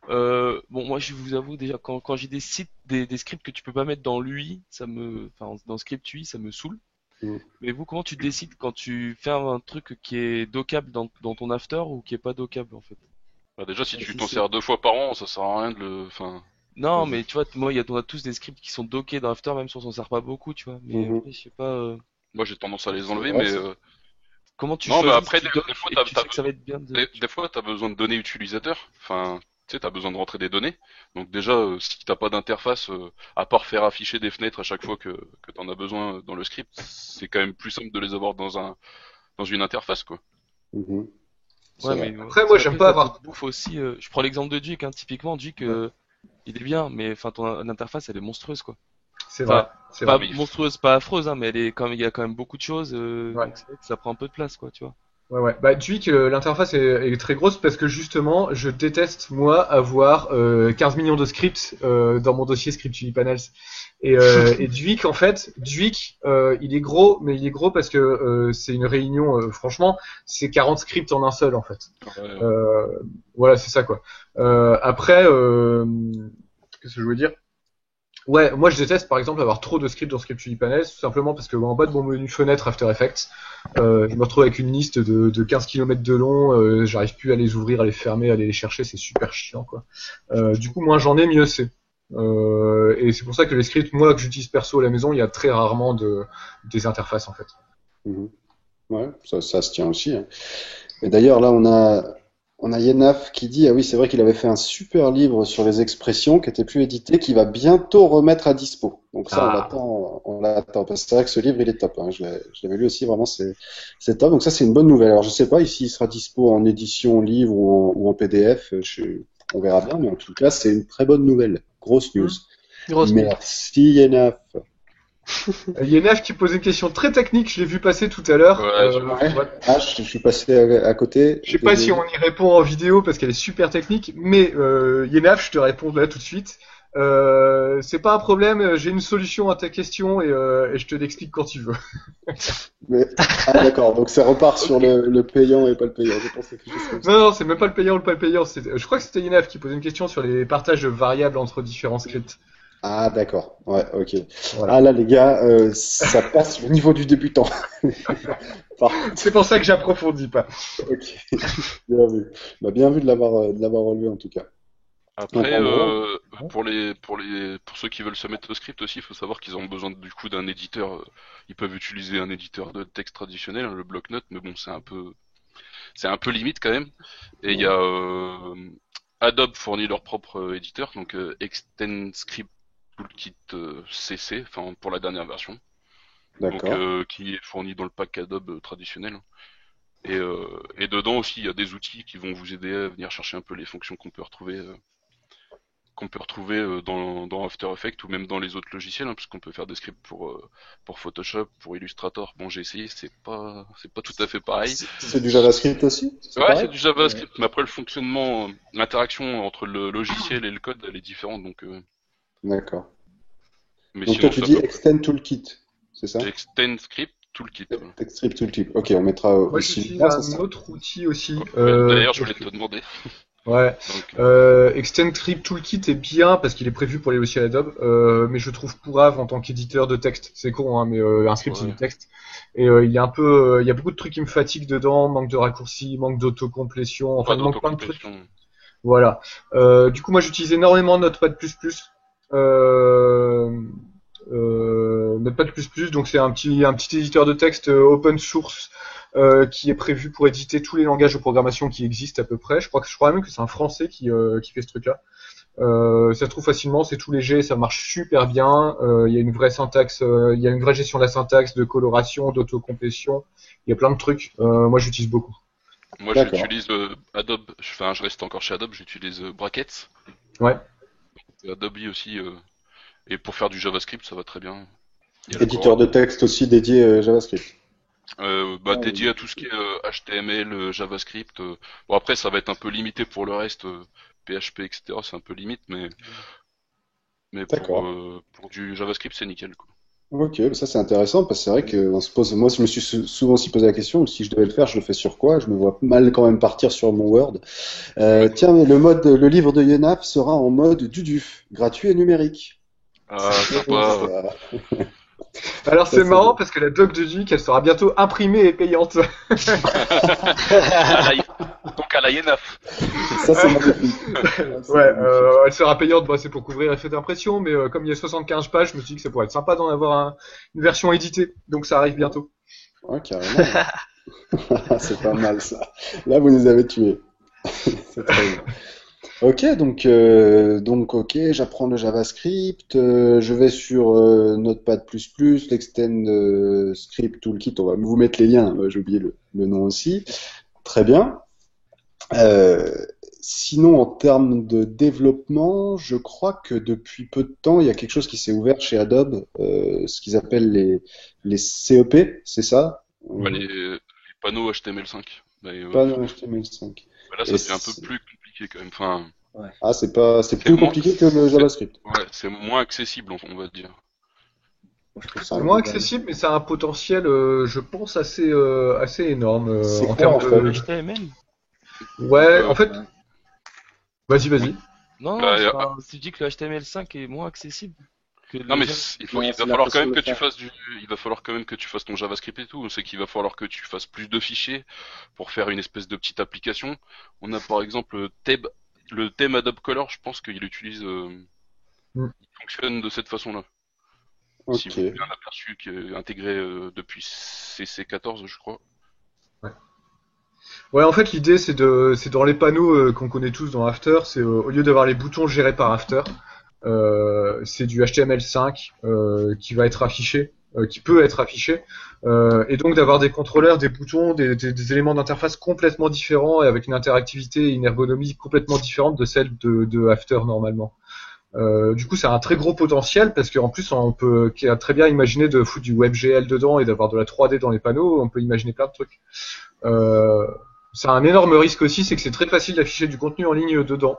Moi je vous avoue déjà quand j'ai des sites, des scripts que tu peux pas mettre dans l'UI, dans script UI, ça me saoule. Mais vous, comment tu décides quand tu fais un truc qui est dockable dans ton After ou qui est pas dockable en fait? Déjà, si tu t'en sers 2 fois par an, ça sert à rien de le. Non, mais tu vois, moi, on a tous des scripts qui sont dockés dans After, même si on s'en sert pas beaucoup, tu vois. Mais après, je sais pas. Moi, j'ai tendance à les enlever, mais. Comment tu choisis après, des fois, t'as besoin de données utilisateurs. Enfin, tu sais, t'as besoin de rentrer des données. Donc déjà, si t'as pas d'interface, à part faire afficher des fenêtres à chaque fois que t'en as besoin dans le script, c'est quand même plus simple de les avoir dans une interface, quoi. Ouais, mais après, moi, j'aime pas avoir. Bouffe aussi. Je prends l'exemple de Duke, typiquement, Duke, il est bien, mais ton interface, elle est monstrueuse, quoi. C'est vrai. C'est pas monstrueuse, pas affreuse, mais il y a quand même beaucoup de choses. Donc c'est vrai que ça prend un peu de place, quoi, tu vois. Ouais. Bah, Duik, l'interface est très grosse parce que justement, je déteste, moi, avoir 15 millions de scripts dans mon dossier Script Panels. Et Duik, en fait, il est gros, mais il est gros parce que c'est une réunion, franchement, c'est 40 scripts en un seul, en fait. Voilà, c'est ça, quoi. Après, qu'est-ce que je veux dire? Ouais, moi je déteste par exemple avoir trop de scripts dans Script Panels, tout simplement parce que en bas de mon menu fenêtre After Effects, je me retrouve avec une liste de 15 km de long, j'arrive plus à les ouvrir, à les fermer, à aller les chercher, c'est super chiant quoi. Du coup, moins j'en ai, mieux c'est. Et c'est pour ça que les scripts, moi que j'utilise perso à la maison, il y a très rarement des interfaces en fait. Mmh. Ouais, ça se tient aussi. Hein. Et d'ailleurs, là, on a Yenaf qui dit, ah oui, c'est vrai qu'il avait fait un super livre sur les expressions qui était plus édité, qui va bientôt remettre à dispo. Donc ça, on l'attend. Parce que c'est vrai que ce livre, il est top. Hein. Je l'avais lu aussi, vraiment, c'est top. Donc ça, c'est une bonne nouvelle. Alors, je sais pas ici, il sera dispo en édition livre ou en PDF. On verra bien, mais en tout cas, c'est une très bonne nouvelle. Grosse news. Merci, Yenaf. Yenaf qui posait une question très technique, je l'ai vu passer tout à l'heure. Ah, je suis passé à côté. Je sais pas si on y répond en vidéo parce qu'elle est super technique, mais Yenaf, je te réponds là tout de suite. C'est pas un problème, j'ai une solution à ta question et je te l'explique quand tu veux. Ah d'accord, donc ça repart sur le payant et pas le payant. Je pensais quelque chose comme ça. Non, c'est même pas le payant ou le pas le payant. Je crois que c'était Yenaf qui posait une question sur les partages de variables entre différents scripts. Ah d'accord, ouais, ok. Voilà. Ah là les gars, ça passe le niveau du débutant. C'est pour ça que j'approfondis pas. Ok, bien vu. Bah, bien vu de l'avoir relevé en tout cas. Après, pour ceux qui veulent se mettre au script aussi, il faut savoir qu'ils ont besoin du coup d'un éditeur. Ils peuvent utiliser un éditeur de texte traditionnel, hein, le bloc-notes, mais bon, c'est un peu limite quand même. Et il y a Adobe fournit leur propre éditeur, donc ExtendScript Toolkit CC, enfin pour la dernière version, donc qui est fourni dans le pack Adobe traditionnel. Et dedans aussi, il y a des outils qui vont vous aider à venir chercher un peu les fonctions qu'on peut retrouver dans After Effects ou même dans les autres logiciels, hein, puisqu'on peut faire des scripts pour Photoshop, pour Illustrator. Bon, j'ai essayé, c'est pas tout à fait pareil. C'est du JavaScript aussi? Ouais, c'est du JavaScript, mais après le fonctionnement, l'interaction entre le logiciel et le code, elle est différente, donc. D'accord. Mais donc toi tu dis Extend Toolkit, c'est ça? Extend Script Toolkit. Script Toolkit. Ok, on mettra aussi. J'utilise un autre outil aussi. D'ailleurs, je voulais te demander. Ouais. Extend Script Toolkit est bien parce qu'il est prévu pour les logiciels Adobe, mais je trouve pourrave en tant qu'éditeur de texte. C'est con, hein, mais un script c'est du texte. Et il y a beaucoup de trucs qui me fatiguent dedans, manque de raccourcis, manque d'autocomplétion, enfin il manque plein de trucs. Voilà. Du coup, moi j'utilise énormément Notepad++. Notepad++, donc c'est un petit éditeur de texte open source qui est prévu pour éditer tous les langages de programmation qui existent à peu près. Je crois même que c'est un Français qui fait ce truc-là. Ça se trouve facilement, c'est tout léger, ça marche super bien. Il y a une vraie syntaxe, il y a une vraie gestion de la syntaxe, de coloration, d'autocomplétion. Il y a plein de trucs. Moi, j'utilise beaucoup. Moi, j'utilise Adobe. Je reste encore chez Adobe. J'utilise Brackets. Ouais. Adobe aussi. Et pour faire du JavaScript, ça va très bien. Éditeur de texte aussi dédié JavaScript. Dédié à tout ce qui est HTML, JavaScript. Bon après, ça va être un peu limité pour le reste, PHP, etc. C'est un peu limite, mais pour du JavaScript, c'est nickel, quoi. Ok, ça c'est intéressant parce que c'est vrai que moi je me suis souvent aussi posé la question, si je devais le faire, je le fais sur quoi? Je me vois mal quand même partir sur mon Word. Tiens, mais le livre de Yenaf sera en mode Duduf, gratuit et numérique. Ah, sympa. Alors c'est marrant parce que la doc de Duik elle sera bientôt imprimée et payante. Donc à la Yenaf. Ça c'est magnifique. Ouais, elle sera payante, c'est pour couvrir l'effet d'impression, mais comme il y a 75 pages, je me suis dit que ça pourrait être sympa d'en avoir une version éditée, donc ça arrive bientôt. Ouais, carrément. C'est pas mal ça. Là vous nous avez tués. C'est très bien. Ok, donc ok, j'apprends le JavaScript, je vais sur Notepad++, l'Extend Script Toolkit, on va vous mettre les liens, j'ai oublié le nom aussi. Très bien. Sinon, en termes de développement, je crois que depuis peu de temps, il y a quelque chose qui s'est ouvert chez Adobe, ce qu'ils appellent les CEP, c'est ça? Les panneau HTML5. Panneau HTML5. Là, ça devient un peu plus compliqué quand même. Enfin, ouais. Ah, c'est plus compliqué que le JavaScript. Ouais, c'est moins accessible, on va dire. C'est moins accessible, mais ça a un potentiel, je pense, assez énorme en termes de HTML. Ouais, en fait. Vas-y. Non, tu dis que le HTML5 est moins accessible. Non, mais il va falloir quand même que tu fasses il va falloir quand même que tu fasses ton JavaScript et tout. C'est qu'il va falloir que tu fasses plus de fichiers pour faire une espèce de petite application. On a par exemple le thème Adobe Color, je pense qu'il utilise, il fonctionne de cette façon-là. Okay. Si vous avez un aperçu qui est intégré depuis CC14, je crois. Ouais, en fait, l'idée, c'est dans les panneaux qu'on connaît tous dans After, c'est au lieu d'avoir les boutons gérés par After, c'est du HTML5 qui va être affiché, qui peut être affiché, et donc d'avoir des contrôleurs, des boutons, des éléments d'interface complètement différents et avec une interactivité et une ergonomie complètement différente de celle de After normalement. Du coup, ça a un très gros potentiel parce qu'en plus, on peut très bien imaginer de foutre du WebGL dedans et d'avoir de la 3D dans les panneaux. On peut imaginer plein de trucs. Ça a un énorme risque aussi, c'est que c'est très facile d'afficher du contenu en ligne dedans.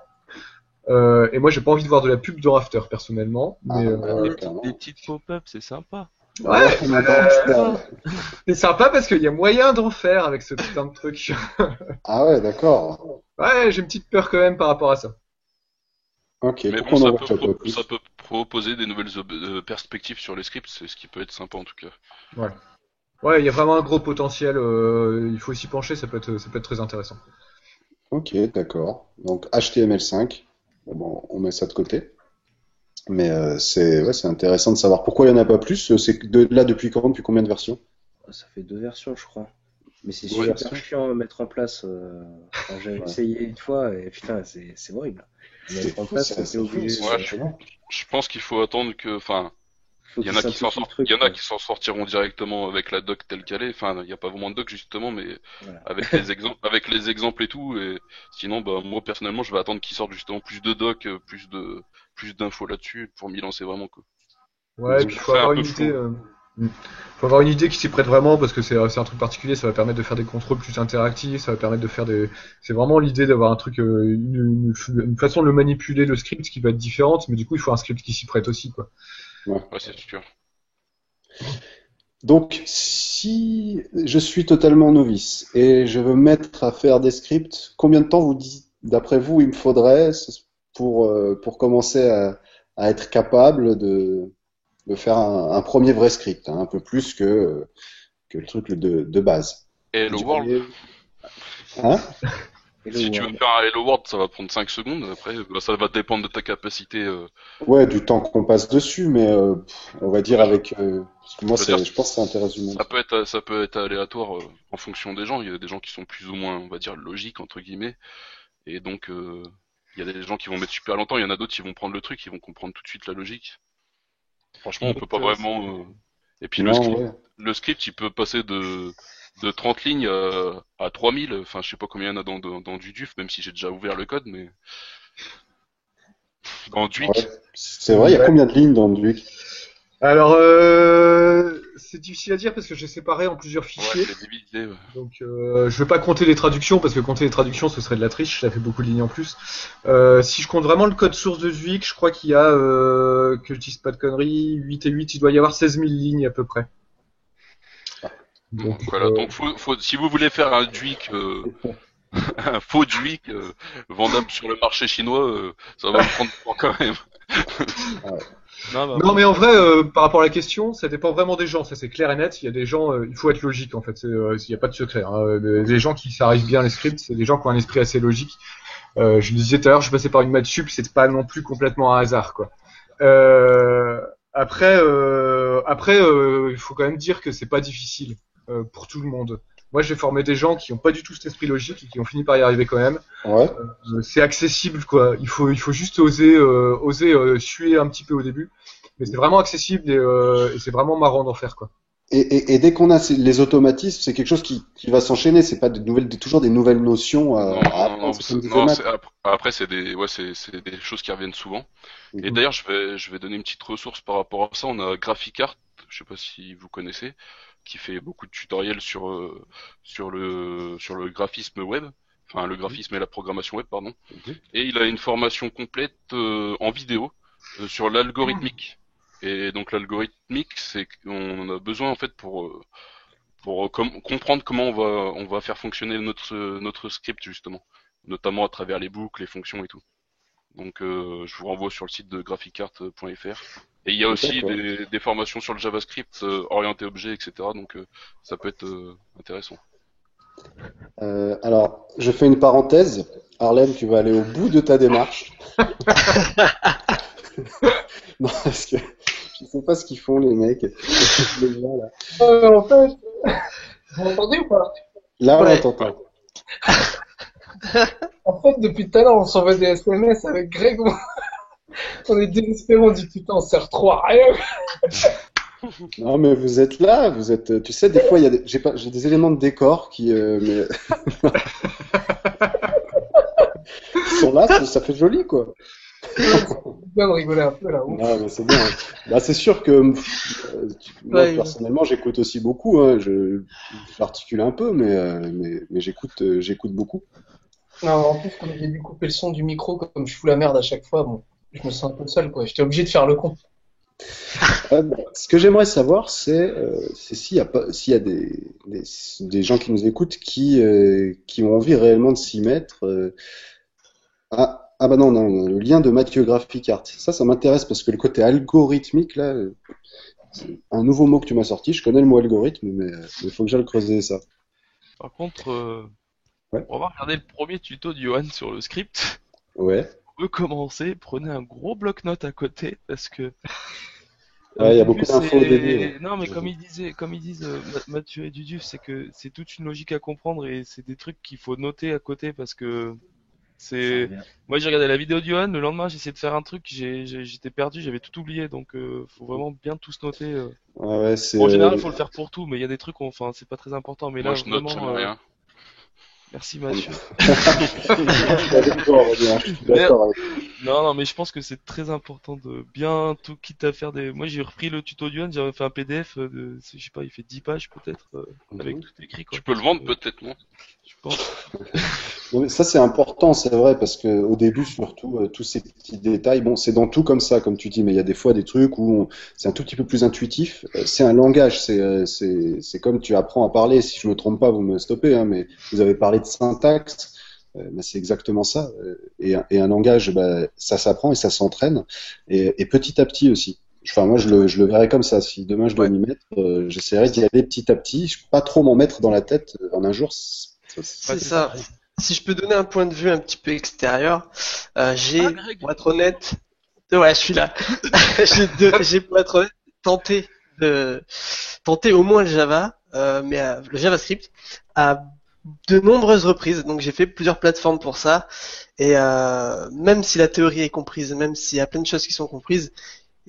Et moi, j'ai pas envie de voir de la pub dans After personnellement. Mais des petites pop-up, c'est sympa. Ouais, c'est sympa parce qu'il y a moyen d'en faire avec ce putain de truc. Ah ouais, d'accord. Ouais, j'ai une petite peur quand même par rapport à ça. Ok, mais bon, ça peut proposer des nouvelles perspectives sur les scripts, c'est ce qui peut être sympa en tout cas. Ouais, il y a vraiment un gros potentiel, il faut s'y pencher, ça peut être très intéressant. Ok, d'accord. Donc HTML5, bon, on met ça de côté. Mais c'est intéressant de savoir pourquoi il n'y en a pas plus. C'est là depuis quand, depuis combien de versions? Ça fait 2 versions, je crois. Mais c'est super chiant à mettre en place. J'ai essayé une fois et putain, c'est horrible. Mettre en place, c'est obligé. Je pense qu'il faut attendre que, enfin, il y en a qui s'en sortiront directement avec la doc telle qu'elle est. Enfin, il n'y a pas vraiment de doc justement, mais voilà. avec les exemples et tout. Et sinon, bah moi personnellement, je vais attendre qu'ils sortent justement plus de doc, plus d'infos là-dessus pour m'y lancer vraiment quoi. Ouais, et puis il faut avoir une idée. Faut avoir une idée qui s'y prête vraiment parce que c'est un truc particulier, ça va permettre de faire des contrôles plus interactifs, ça va permettre de faire c'est vraiment l'idée d'avoir un truc, une façon de le manipuler le script qui va être différente, mais du coup il faut un script qui s'y prête aussi quoi. Ouais, c'est sûr. Donc si je suis totalement novice et je veux mettre à faire des scripts, combien de temps d'après vous il me faudrait pour commencer à être capable de faire un premier vrai script, hein, un peu plus que le truc de base. Et Hello World. Hein? Si tu veux faire un Hello World, ça va prendre 5 secondes. Après, ça va dépendre de ta capacité. Ouais, du temps qu'on passe dessus, mais on va dire avec. Parce que moi, je pense que ça intéresse du monde. Ça peut être aléatoire en fonction des gens. Il y a des gens qui sont plus ou moins, on va dire, logiques entre guillemets. Et donc, il y a des gens qui vont mettre super longtemps. Il y en a d'autres qui vont prendre le truc, qui vont comprendre tout de suite la logique. Franchement, on peut pas vraiment. Et puis le script, il peut passer de 30 lignes à 3000. Enfin, je sais pas combien il y en a dans du DUF, même si j'ai déjà ouvert le code, mais dans Duik. Ouais, c'est vrai, il y a combien de lignes dans Duik? Alors, c'est difficile à dire parce que j'ai séparé en plusieurs fichiers. Ouais, c'est divisé. Ouais. Donc, je vais pas compter les traductions parce que compter les traductions, ce serait de la triche. Ça fait beaucoup de lignes en plus. Si je compte vraiment le code source de Duik, je crois qu'il y a, que je dise pas de conneries, 8 et 8, il doit y avoir 16 000 lignes à peu près. Donc, voilà. Donc, si vous voulez faire un Duik, un faux Duik vendable sur le marché chinois, ça va vous prendre du temps quand même. Non, mais en vrai, par rapport à la question, ça dépend vraiment des gens. Ça, c'est clair et net. Il y a des gens, il faut être logique en fait. Il n'y a pas de secret. Hein. Les gens qui s'arrivent bien les scripts, c'est des gens qui ont un esprit assez logique. Je le disais tout à l'heure, je passais par une maths sup, c'est pas non plus complètement un hasard, quoi. Après, il faut quand même dire que c'est pas difficile pour tout le monde. Moi, j'ai formé des gens qui n'ont pas du tout cet esprit logique et qui ont fini par y arriver quand même. Ouais. C'est accessible, quoi. Il faut juste oser suer un petit peu au début, mais c'est vraiment accessible et c'est vraiment marrant d'en faire, quoi. Et dès qu'on a les automatismes, c'est quelque chose qui va s'enchaîner. C'est pas toujours des nouvelles notions. Après, c'est des choses qui reviennent souvent. Et d'ailleurs, je vais donner une petite ressource par rapport à ça. On a GraphiCart, je sais pas si vous connaissez, qui fait beaucoup de tutoriels sur le graphisme web, enfin le graphisme et la programmation web, pardon. Et il a une formation complète en vidéo sur l'algorithmique. Et donc l'algorithmique, c'est qu'on a besoin en fait pour comprendre comment on va faire fonctionner notre script justement, notamment à travers les boucles, les fonctions et tout. Donc je vous renvoie sur le site de graphicart.fr. Et il y a aussi des formations sur le JavaScript orienté objet, etc. Donc ça peut être intéressant. Alors, je fais une parenthèse. Harlem, tu vas aller au bout de ta démarche. Non, parce que je sais pas ce qu'ils font les mecs. Les gens, là. En fait, vous m'entendez ou pas? Là, on t'entend. En fait, depuis tout à l'heure, on s'envoie des SMS avec Greg. On est désespérés, on dit putain, on sert trop à rien. Non, mais vous êtes là, tu sais, des fois, j'ai des éléments de décor qui sont là, ça fait joli, quoi. C'est bien de rigoler un peu là. Ah, mais c'est bien. Bah, c'est sûr que moi, personnellement, j'écoute aussi beaucoup. Hein. J'articule un peu, mais j'écoute beaucoup. Non, en plus, comme j'ai dû couper le son du micro, comme je fous la merde à chaque fois, bon, je me sens un peu seul, quoi. J'étais obligé de faire le con. Ce que j'aimerais savoir, c'est s'il y a des gens qui nous écoutent qui ont envie réellement de s'y mettre. Ah bah non, le lien de Mathieu Graphicart. Ça m'intéresse parce que le côté algorithmique, là, c'est un nouveau mot que tu m'as sorti. Je connais le mot algorithme, mais il faut que j'aille creuser ça. Par contre, on va regarder le premier tuto de Johan sur le script. Ouais. Pour recommencer, prenez un gros bloc-notes à côté parce que. Ouais, il y a beaucoup d'infos au début. Ouais. Non, mais comme ils disent Mathieu et Duduf, c'est que c'est toute une logique à comprendre et c'est des trucs qu'il faut noter à côté parce que moi j'ai regardé la vidéo de Johan, le lendemain j'ai essayé de faire un truc, j'étais perdu, j'avais tout oublié, donc faut vraiment bien tous noter. Ouais, en général, il faut le faire pour tout, mais il y a des trucs, enfin c'est pas très important, mais moi, là je note vraiment. Rien. Merci Mathieu. D'accord. Non, mais je pense que c'est très important de bien tout quitte à faire des. Moi j'ai repris le tuto de Johan, j'ai fait un PDF de, je sais pas, il fait 10 pages peut-être, avec tout écrit quoi. Tu peux le vendre peut-être, non? Je pense. Ça c'est important, c'est vrai, parce que au début surtout tous ces petits détails, bon c'est dans tout comme ça, comme tu dis, mais il y a des fois des trucs où c'est un tout petit peu plus intuitif. C'est un langage, c'est comme tu apprends à parler. Si je me trompe pas, vous me stoppez, hein, mais vous avez parlé de syntaxe. Ben, c'est exactement ça. Et un langage, ça s'apprend et ça s'entraîne. Et petit à petit aussi. Enfin, moi, je le verrais comme ça. Si demain je dois m'y mettre, j'essaierai d'y aller petit à petit. Je peux pas trop m'en mettre dans la tête en un jour. C'est ça. Si je peux donner un point de vue un petit peu extérieur, pour être honnête, ouais, je suis là. j'ai pour être honnête tenté au moins le Java, mais le JavaScript à de nombreuses reprises. Donc j'ai fait plusieurs plateformes pour ça. Et même si la théorie est comprise, même s'il y a plein de choses qui sont comprises,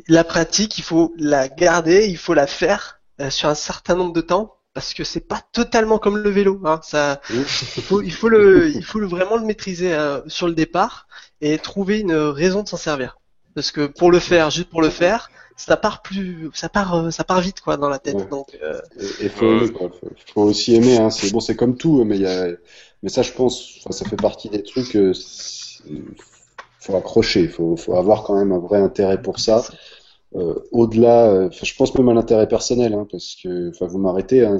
la pratique, il faut la garder, il faut la faire sur un certain nombre de temps. Parce que c'est pas totalement comme le vélo, hein. Ça, il faut vraiment le maîtriser sur le départ et trouver une raison de s'en servir. Parce que pour le faire, juste pour le faire, ça part vite quoi dans la tête. Ouais. Donc, et faut aussi aimer, hein. C'est comme tout, mais ça je pense, ça fait partie des trucs. Faut accrocher, faut avoir quand même un vrai intérêt pour ça. Au-delà, je pense même à l'intérêt personnel, hein, parce que, vous m'arrêtez, hein,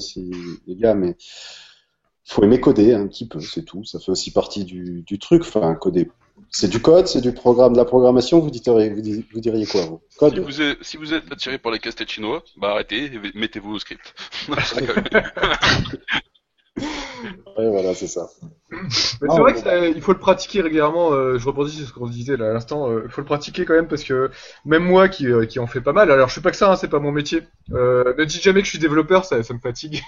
les gars, mais faut aimer coder un petit peu, c'est tout. Ça fait aussi partie du truc. Enfin, coder, c'est du code, c'est du programme, de la programmation. Vous diriez quoi, vous? Code. Si vous êtes attiré par les casse-têtes chinois, arrêtez et mettez-vous au script. Ouais, voilà, c'est ça. Mais c'est vrai qu'il faut le pratiquer régulièrement. Je rebondis sur ce qu'on disait là à l'instant. Il faut le pratiquer quand même parce que même moi qui en fais pas mal. Alors je fais pas que ça, hein, c'est pas mon métier. Ne dites jamais que je suis développeur, ça me fatigue.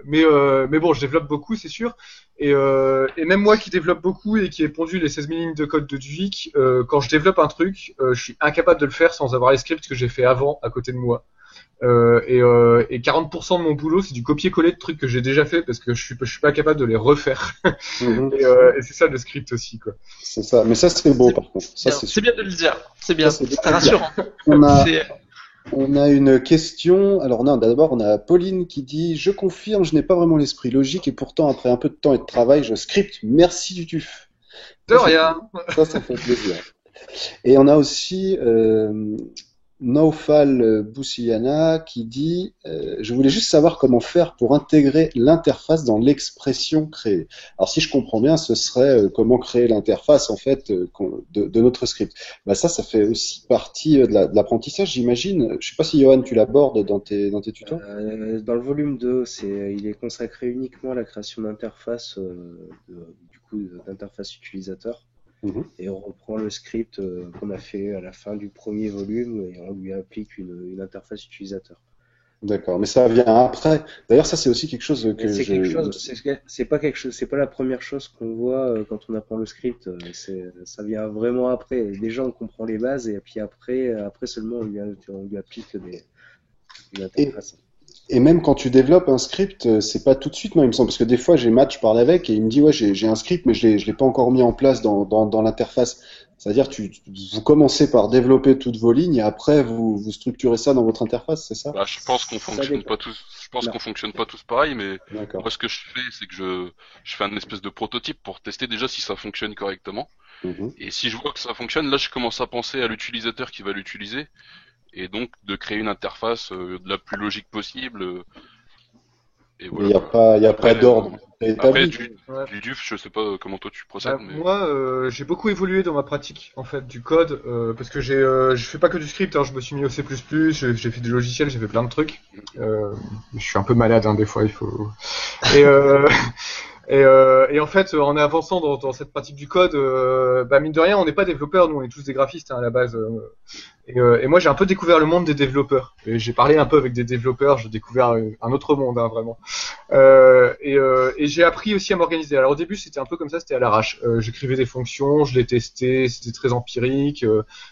Mais bon, je développe beaucoup, c'est sûr. Et même moi qui développe beaucoup et qui ai pondu les 16 000 lignes de code de Duvik, quand je développe un truc, je suis incapable de le faire sans avoir les scripts que j'ai fait avant à côté de moi. Et 40% de mon boulot c'est du copier-coller de trucs que j'ai déjà fait parce que je suis pas capable de les refaire. Et c'est ça le script aussi quoi. C'est ça, mais ça c'est beau par contre. Ça, c'est bien de le dire. C'est bien. C'est rassurant. On a une question. Alors d'abord, on a Pauline qui dit: Je confirme, je n'ai pas vraiment l'esprit logique et pourtant, après un peu de temps et de travail, je scripte. Merci du tuf. De rien. Ça fait plaisir. Et on a aussi Naufal Boussiana qui dit je voulais juste savoir comment faire pour intégrer l'interface dans l'expression créée. Alors si je comprends bien, ce serait comment créer l'interface en fait de notre script. Bah ça fait aussi partie de l'apprentissage, j'imagine. Je sais pas si Johan tu l'abordes dans tes tutos. Dans le volume 2, il est consacré uniquement à la création d'interface, d'interface utilisateur. Et on reprend le script qu'on a fait à la fin du premier volume et on lui applique une interface utilisateur. D'accord, mais ça vient après. D'ailleurs, ça c'est aussi quelque chose que c'est pas la première chose qu'on voit quand on apprend le script. Ça vient vraiment après. Déjà, on comprend les bases et puis après seulement on lui applique une interface. Et même quand tu développes un script, c'est pas tout de suite, moi, il me semble, parce que des fois, j'ai Match, je parle avec, et il me dit, ouais, j'ai un script, mais je l'ai pas encore mis en place dans l'interface. C'est-à-dire, vous commencez par développer toutes vos lignes, et après, vous structurez ça dans votre interface, c'est ça? Bah, je pense qu'on fonctionne pas tous, qu'on fonctionne pas tous pareil, mais moi, ce que je fais, c'est que je fais un espèce de prototype pour tester déjà si ça fonctionne correctement. Et si je vois que ça fonctionne, là, je commence à penser à l'utilisateur qui va l'utiliser. Et donc de créer une interface de la plus logique possible. Et voilà. Il n'y a pas d'ordre. Après, du DUF, je sais pas comment toi tu procèdes. Mais... Moi, j'ai beaucoup évolué dans ma pratique en fait du code parce que je fais pas que du script. Je me suis mis au C++, j'ai fait des logiciels, j'ai fait plein de trucs. Je suis un peu malade des fois, il faut. Et en fait, en avançant dans cette pratique du code, mine de rien, on n'est pas développeurs, nous on est tous des graphistes à la base. Et moi j'ai un peu découvert le monde des développeurs. Et j'ai parlé un peu avec des développeurs, j'ai découvert un autre monde, vraiment. Et j'ai appris aussi à m'organiser. Alors au début c'était un peu comme ça, c'était à l'arrache. J'écrivais des fonctions, je les testais, c'était très empirique.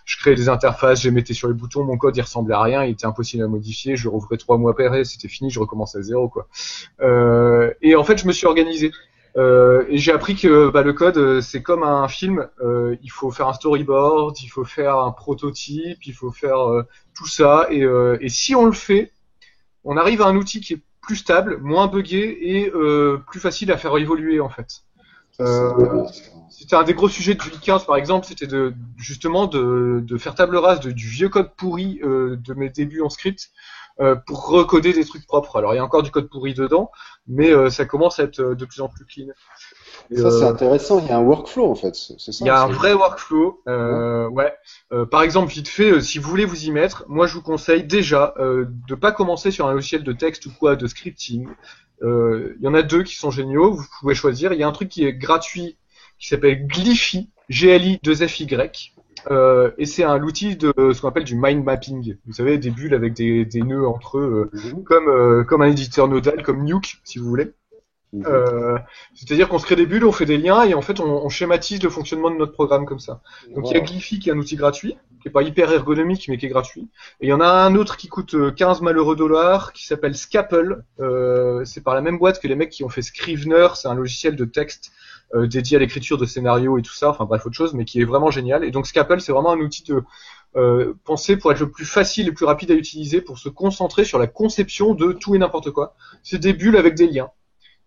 Je créais des interfaces, je les mettais sur les boutons, mon code il ressemblait à rien, il était impossible à modifier. Je le rouvrais 3 mois après, c'était fini, je recommençais à zéro quoi. Et en fait je me suis organisé. Et j'ai appris que le code c'est comme un film, il faut faire un storyboard, il faut faire un prototype, il faut faire tout ça et si on le fait, on arrive à un outil qui est plus stable, moins buggé et plus facile à faire évoluer en fait. C'était un des gros sujets de 8.15 par exemple, c'était justement de faire table rase du vieux code pourri de mes débuts en script pour recoder des trucs propres. Alors il y a encore du code pourri dedans, mais ça commence à être de plus en plus clean. Et ça c'est intéressant, il y a un workflow en fait, c'est ça. Il y a un vrai workflow, ouais. Par exemple, vite fait, si vous voulez vous y mettre, moi je vous conseille déjà de pas commencer sur un logiciel de texte ou quoi, de scripting. Il y en a 2 qui sont géniaux, vous pouvez choisir. Il y a un truc qui est gratuit qui s'appelle Gliffy, Gli2fy. Et c'est l'outil de ce qu'on appelle du mind mapping. Vous savez, des bulles avec des nœuds entre eux, comme un éditeur nodal, comme Nuke, si vous voulez. C'est-à-dire qu'on se crée des bulles, on fait des liens et en fait on schématise le fonctionnement de notre programme comme ça. Donc il y a Gliffy qui est un outil gratuit, qui est pas hyper ergonomique mais qui est gratuit. Et il y en a un autre qui coûte 15 malheureux dollars qui s'appelle Scapple. C'est par la même boîte que les mecs qui ont fait Scrivener, c'est un logiciel de texte dédié à l'écriture de scénarios et tout ça, enfin bref autre chose, mais qui est vraiment génial. Et donc Scapple c'est vraiment un outil pensé pour être le plus facile et le plus rapide à utiliser pour se concentrer sur la conception de tout et n'importe quoi. C'est des bulles avec des liens.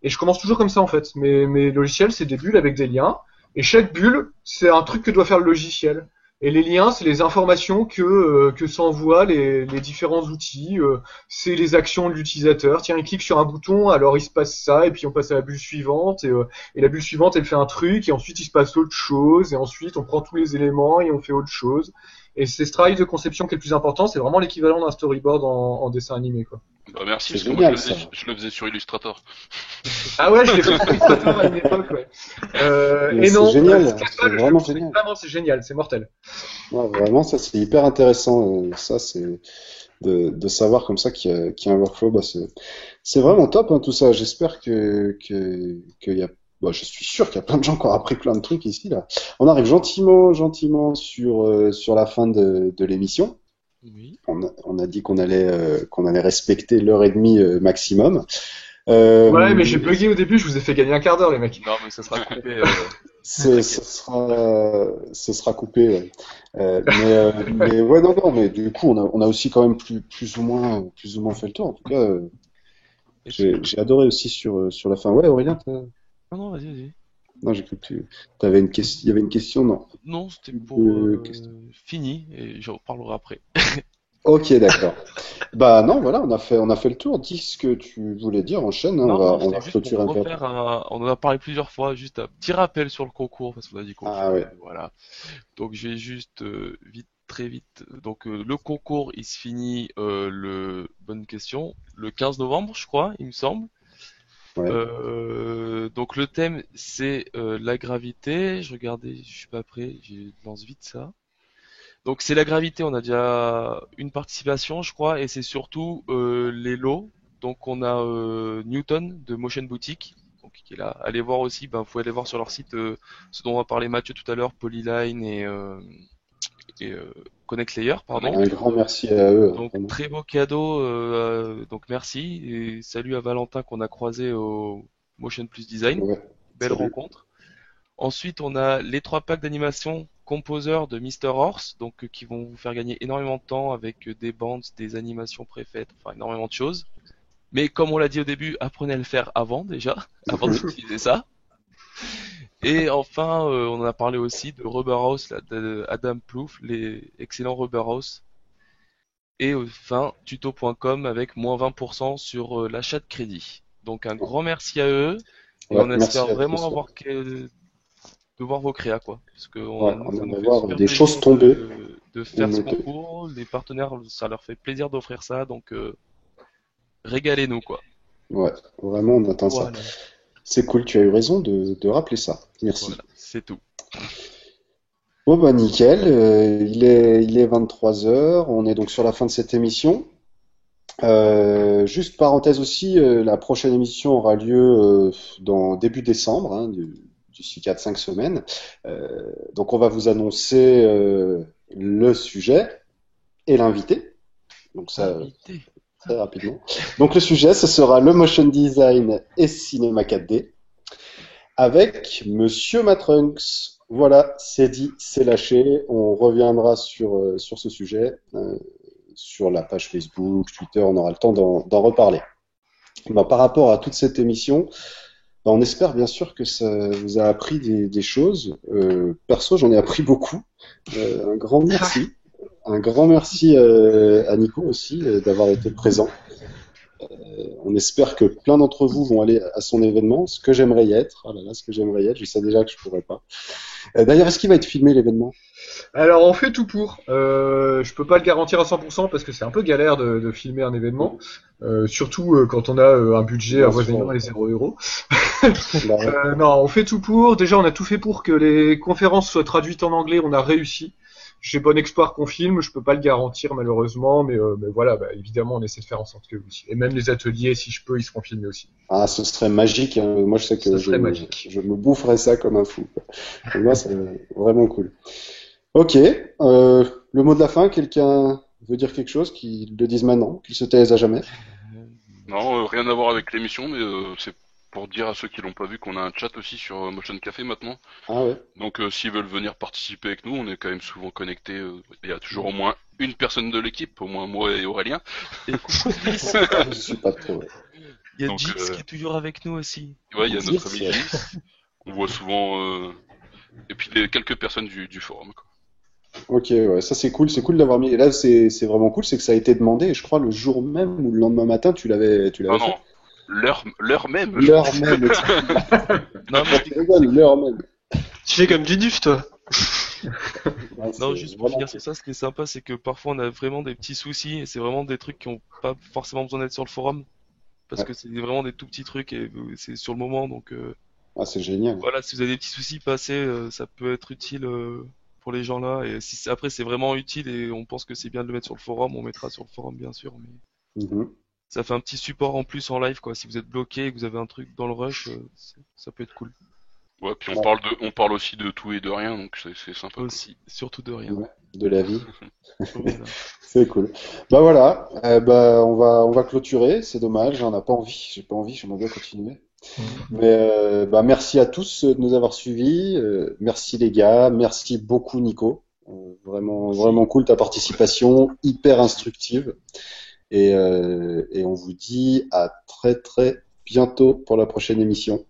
Et je commence toujours comme ça en fait. Mes logiciels, c'est des bulles avec des liens. Et chaque bulle, c'est un truc que doit faire le logiciel. Et les liens, c'est les informations que s'envoient les différents outils. C'est les actions de l'utilisateur. Tiens, il clique sur un bouton, alors il se passe ça, et puis on passe à la bulle suivante. Et la bulle suivante, elle fait un truc, et ensuite il se passe autre chose. Et ensuite, on prend tous les éléments et on fait autre chose. Et c'est ce travail de conception qui est le plus important. C'est vraiment l'équivalent d'un storyboard en dessin animé, quoi. Bah merci, parce que moi je le faisais sur Illustrator. Ah ouais, je l'ai fait sur Illustrator à une époque, ouais. Et non, c'est génial, c'est vraiment génial. Vraiment, c'est génial, c'est mortel. Ouais, vraiment, ça c'est hyper intéressant. Ça c'est de savoir comme ça qu'il y a un workflow. Bah, c'est vraiment top tout ça. J'espère qu'il y a. Bah, je suis sûr qu'il y a plein de gens qui ont appris plein de trucs ici là. On arrive gentiment sur la fin de l'émission. Oui. On a dit qu'on allait respecter l'heure et demie maximum. Ouais, mais j'ai bugué au début, je vous ai fait gagner un quart d'heure, les mecs. Non, mais ça sera coupé. Ce sera coupé. Ouais. Mais ouais, non, mais du coup, on a aussi quand même plus ou moins fait le tour. En tout cas, j'ai adoré aussi sur la fin. Ouais, Aurélien, Non, vas-y. Non, j'ai cru que t'avais une question. Il y avait une question, non? Non, c'était pour fini et j'en parlerai après. Ok, d'accord. Bah non, voilà, on a fait le tour. Dis ce que tu voulais dire, enchaîne, hein, on va clôturer un peu. On en a parlé plusieurs fois, juste un petit rappel sur le concours, parce qu'on a dit qu'on ouais. voilà. Donc je vais juste très vite. Donc le concours, il se finit bonne question, le 15 novembre, je crois, il me semble. Ouais. Donc le thème c'est la gravité. Je regardais, je suis pas prêt, je lance vite ça. Donc c'est la gravité, on a déjà une participation, je crois, et c'est surtout les lots. Donc on a Newton de Motion Boutique, donc qui est là. Allez voir aussi, vous pouvez aller voir sur leur site ce dont on va parler Mathieu tout à l'heure, Polyline et Connect Layer, pardon. Un grand merci à eux. Donc très beau cadeau, donc merci et salut à Valentin qu'on a croisé au Motion Plus Design. Ouais, belle rencontre. Ensuite, on a les 3 packs d'animation Composer de Mr. Horse, donc qui vont vous faire gagner énormément de temps avec des bandes, des animations préfaites, enfin énormément de choses. Mais comme on l'a dit au début, apprenez à le faire avant avant d'utiliser ça. Et enfin, on en a parlé aussi de Rubber House, de Adam Plouffe, les excellents Rubber House. Et enfin, tuto.com avec moins 20% sur l'achat de crédit. Donc un grand merci à eux. Et on espère vraiment de voir vos créas, quoi. Parce que on va voir des choses tomber. De faire ce concours, les partenaires, ça leur fait plaisir d'offrir ça, donc régalez-nous, quoi. Ouais, vraiment, on attend ça. C'est cool, tu as eu raison de rappeler ça. Merci. Voilà, c'est tout. Bon, bah nickel, il est 23h, on est donc sur la fin de cette émission. Juste parenthèse aussi, la prochaine émission aura lieu dans début décembre, hein, d'ici 4-5 semaines. Donc on va vous annoncer le sujet et l'invité. Donc ça, très rapidement. Donc le sujet, ce sera le motion design et cinéma 4D avec Monsieur Matrunks. Voilà, c'est dit, c'est lâché. On reviendra sur ce sujet sur la page Facebook, Twitter, on aura le temps d'en reparler. Bah, par rapport à toute cette émission, bah, on espère bien sûr que ça vous a appris des choses. Perso, j'en ai appris beaucoup. Un grand merci. Un grand merci à Nico aussi d'avoir été présent. On espère que plein d'entre vous vont aller à son événement, ce que j'aimerais y être. Oh là là, ce que j'aimerais y être, je sais déjà que je pourrais pas. D'ailleurs, est-ce qu'il va être filmé l'événement ? Alors on fait tout pour. Je peux pas le garantir à 100% parce que c'est un peu galère de filmer un événement, surtout quand on a un budget avoisinant les 0 €. Non, on fait tout pour. Déjà, on a tout fait pour que les conférences soient traduites en anglais. On a réussi. J'ai bon espoir qu'on filme. Je peux pas le garantir malheureusement, mais voilà, évidemment, on essaie de faire en sorte que oui. Et même les ateliers, si je peux, ils seront filmés aussi. Ah, ce serait magique. Hein. Moi, je sais que je me boufferais ça comme un fou. Pour moi, c'est vraiment cool. Ok, le mot de la fin, quelqu'un veut dire quelque chose, qu'il le dise maintenant, qu'il se taise à jamais? Non, rien à voir avec l'émission, mais c'est pour dire à ceux qui l'ont pas vu qu'on a un chat aussi sur Motion Café maintenant. Ah ouais. Donc s'ils veulent venir participer avec nous, on est quand même souvent connectés. Il y a toujours au moins une personne de l'équipe, au moins moi et Aurélien. Et je suis pas trop. Ouais. Il y a Gis qui est toujours avec nous aussi. Ouais, il y a notre ami Gis. On voit souvent et puis quelques personnes du forum, quoi. Ok, ouais, ça c'est cool d'avoir mis. Et là, c'est vraiment cool, c'est que ça a été demandé. Et je crois le jour même ou le lendemain matin, tu l'avais fait. Non, l'heure même. L'heure même. Non, mais l'heure même. Tu fais comme du duf, toi. Non, juste pour finir sur ça, ce qui est sympa, c'est que parfois on a vraiment des petits soucis et c'est vraiment des trucs qui ont pas forcément besoin d'être sur le forum parce que c'est vraiment des tout petits trucs et c'est sur le moment, donc. Ah, c'est génial. Voilà, si vous avez des petits soucis passés, ça peut être utile. Pour les gens là, et si après c'est vraiment utile et on pense que c'est bien de le mettre sur le forum, on mettra sur le forum bien sûr, mais ça fait un petit support en plus en live, quoi. Si vous êtes bloqué et que vous avez un truc dans le rush, ça peut être cool. Ouais, puis on parle aussi de tout et de rien, donc c'est sympa. Aussi, surtout de rien. Ouais, de la vie. Voilà. C'est cool. Bah voilà, on va clôturer. C'est dommage, j'en ai pas envie. J'ai pas envie, j'aimerais bien continuer. Mais merci à tous de nous avoir suivis. Merci les gars, merci beaucoup Nico. Vraiment cool ta participation, hyper instructive. Et on vous dit à très très bientôt pour la prochaine émission.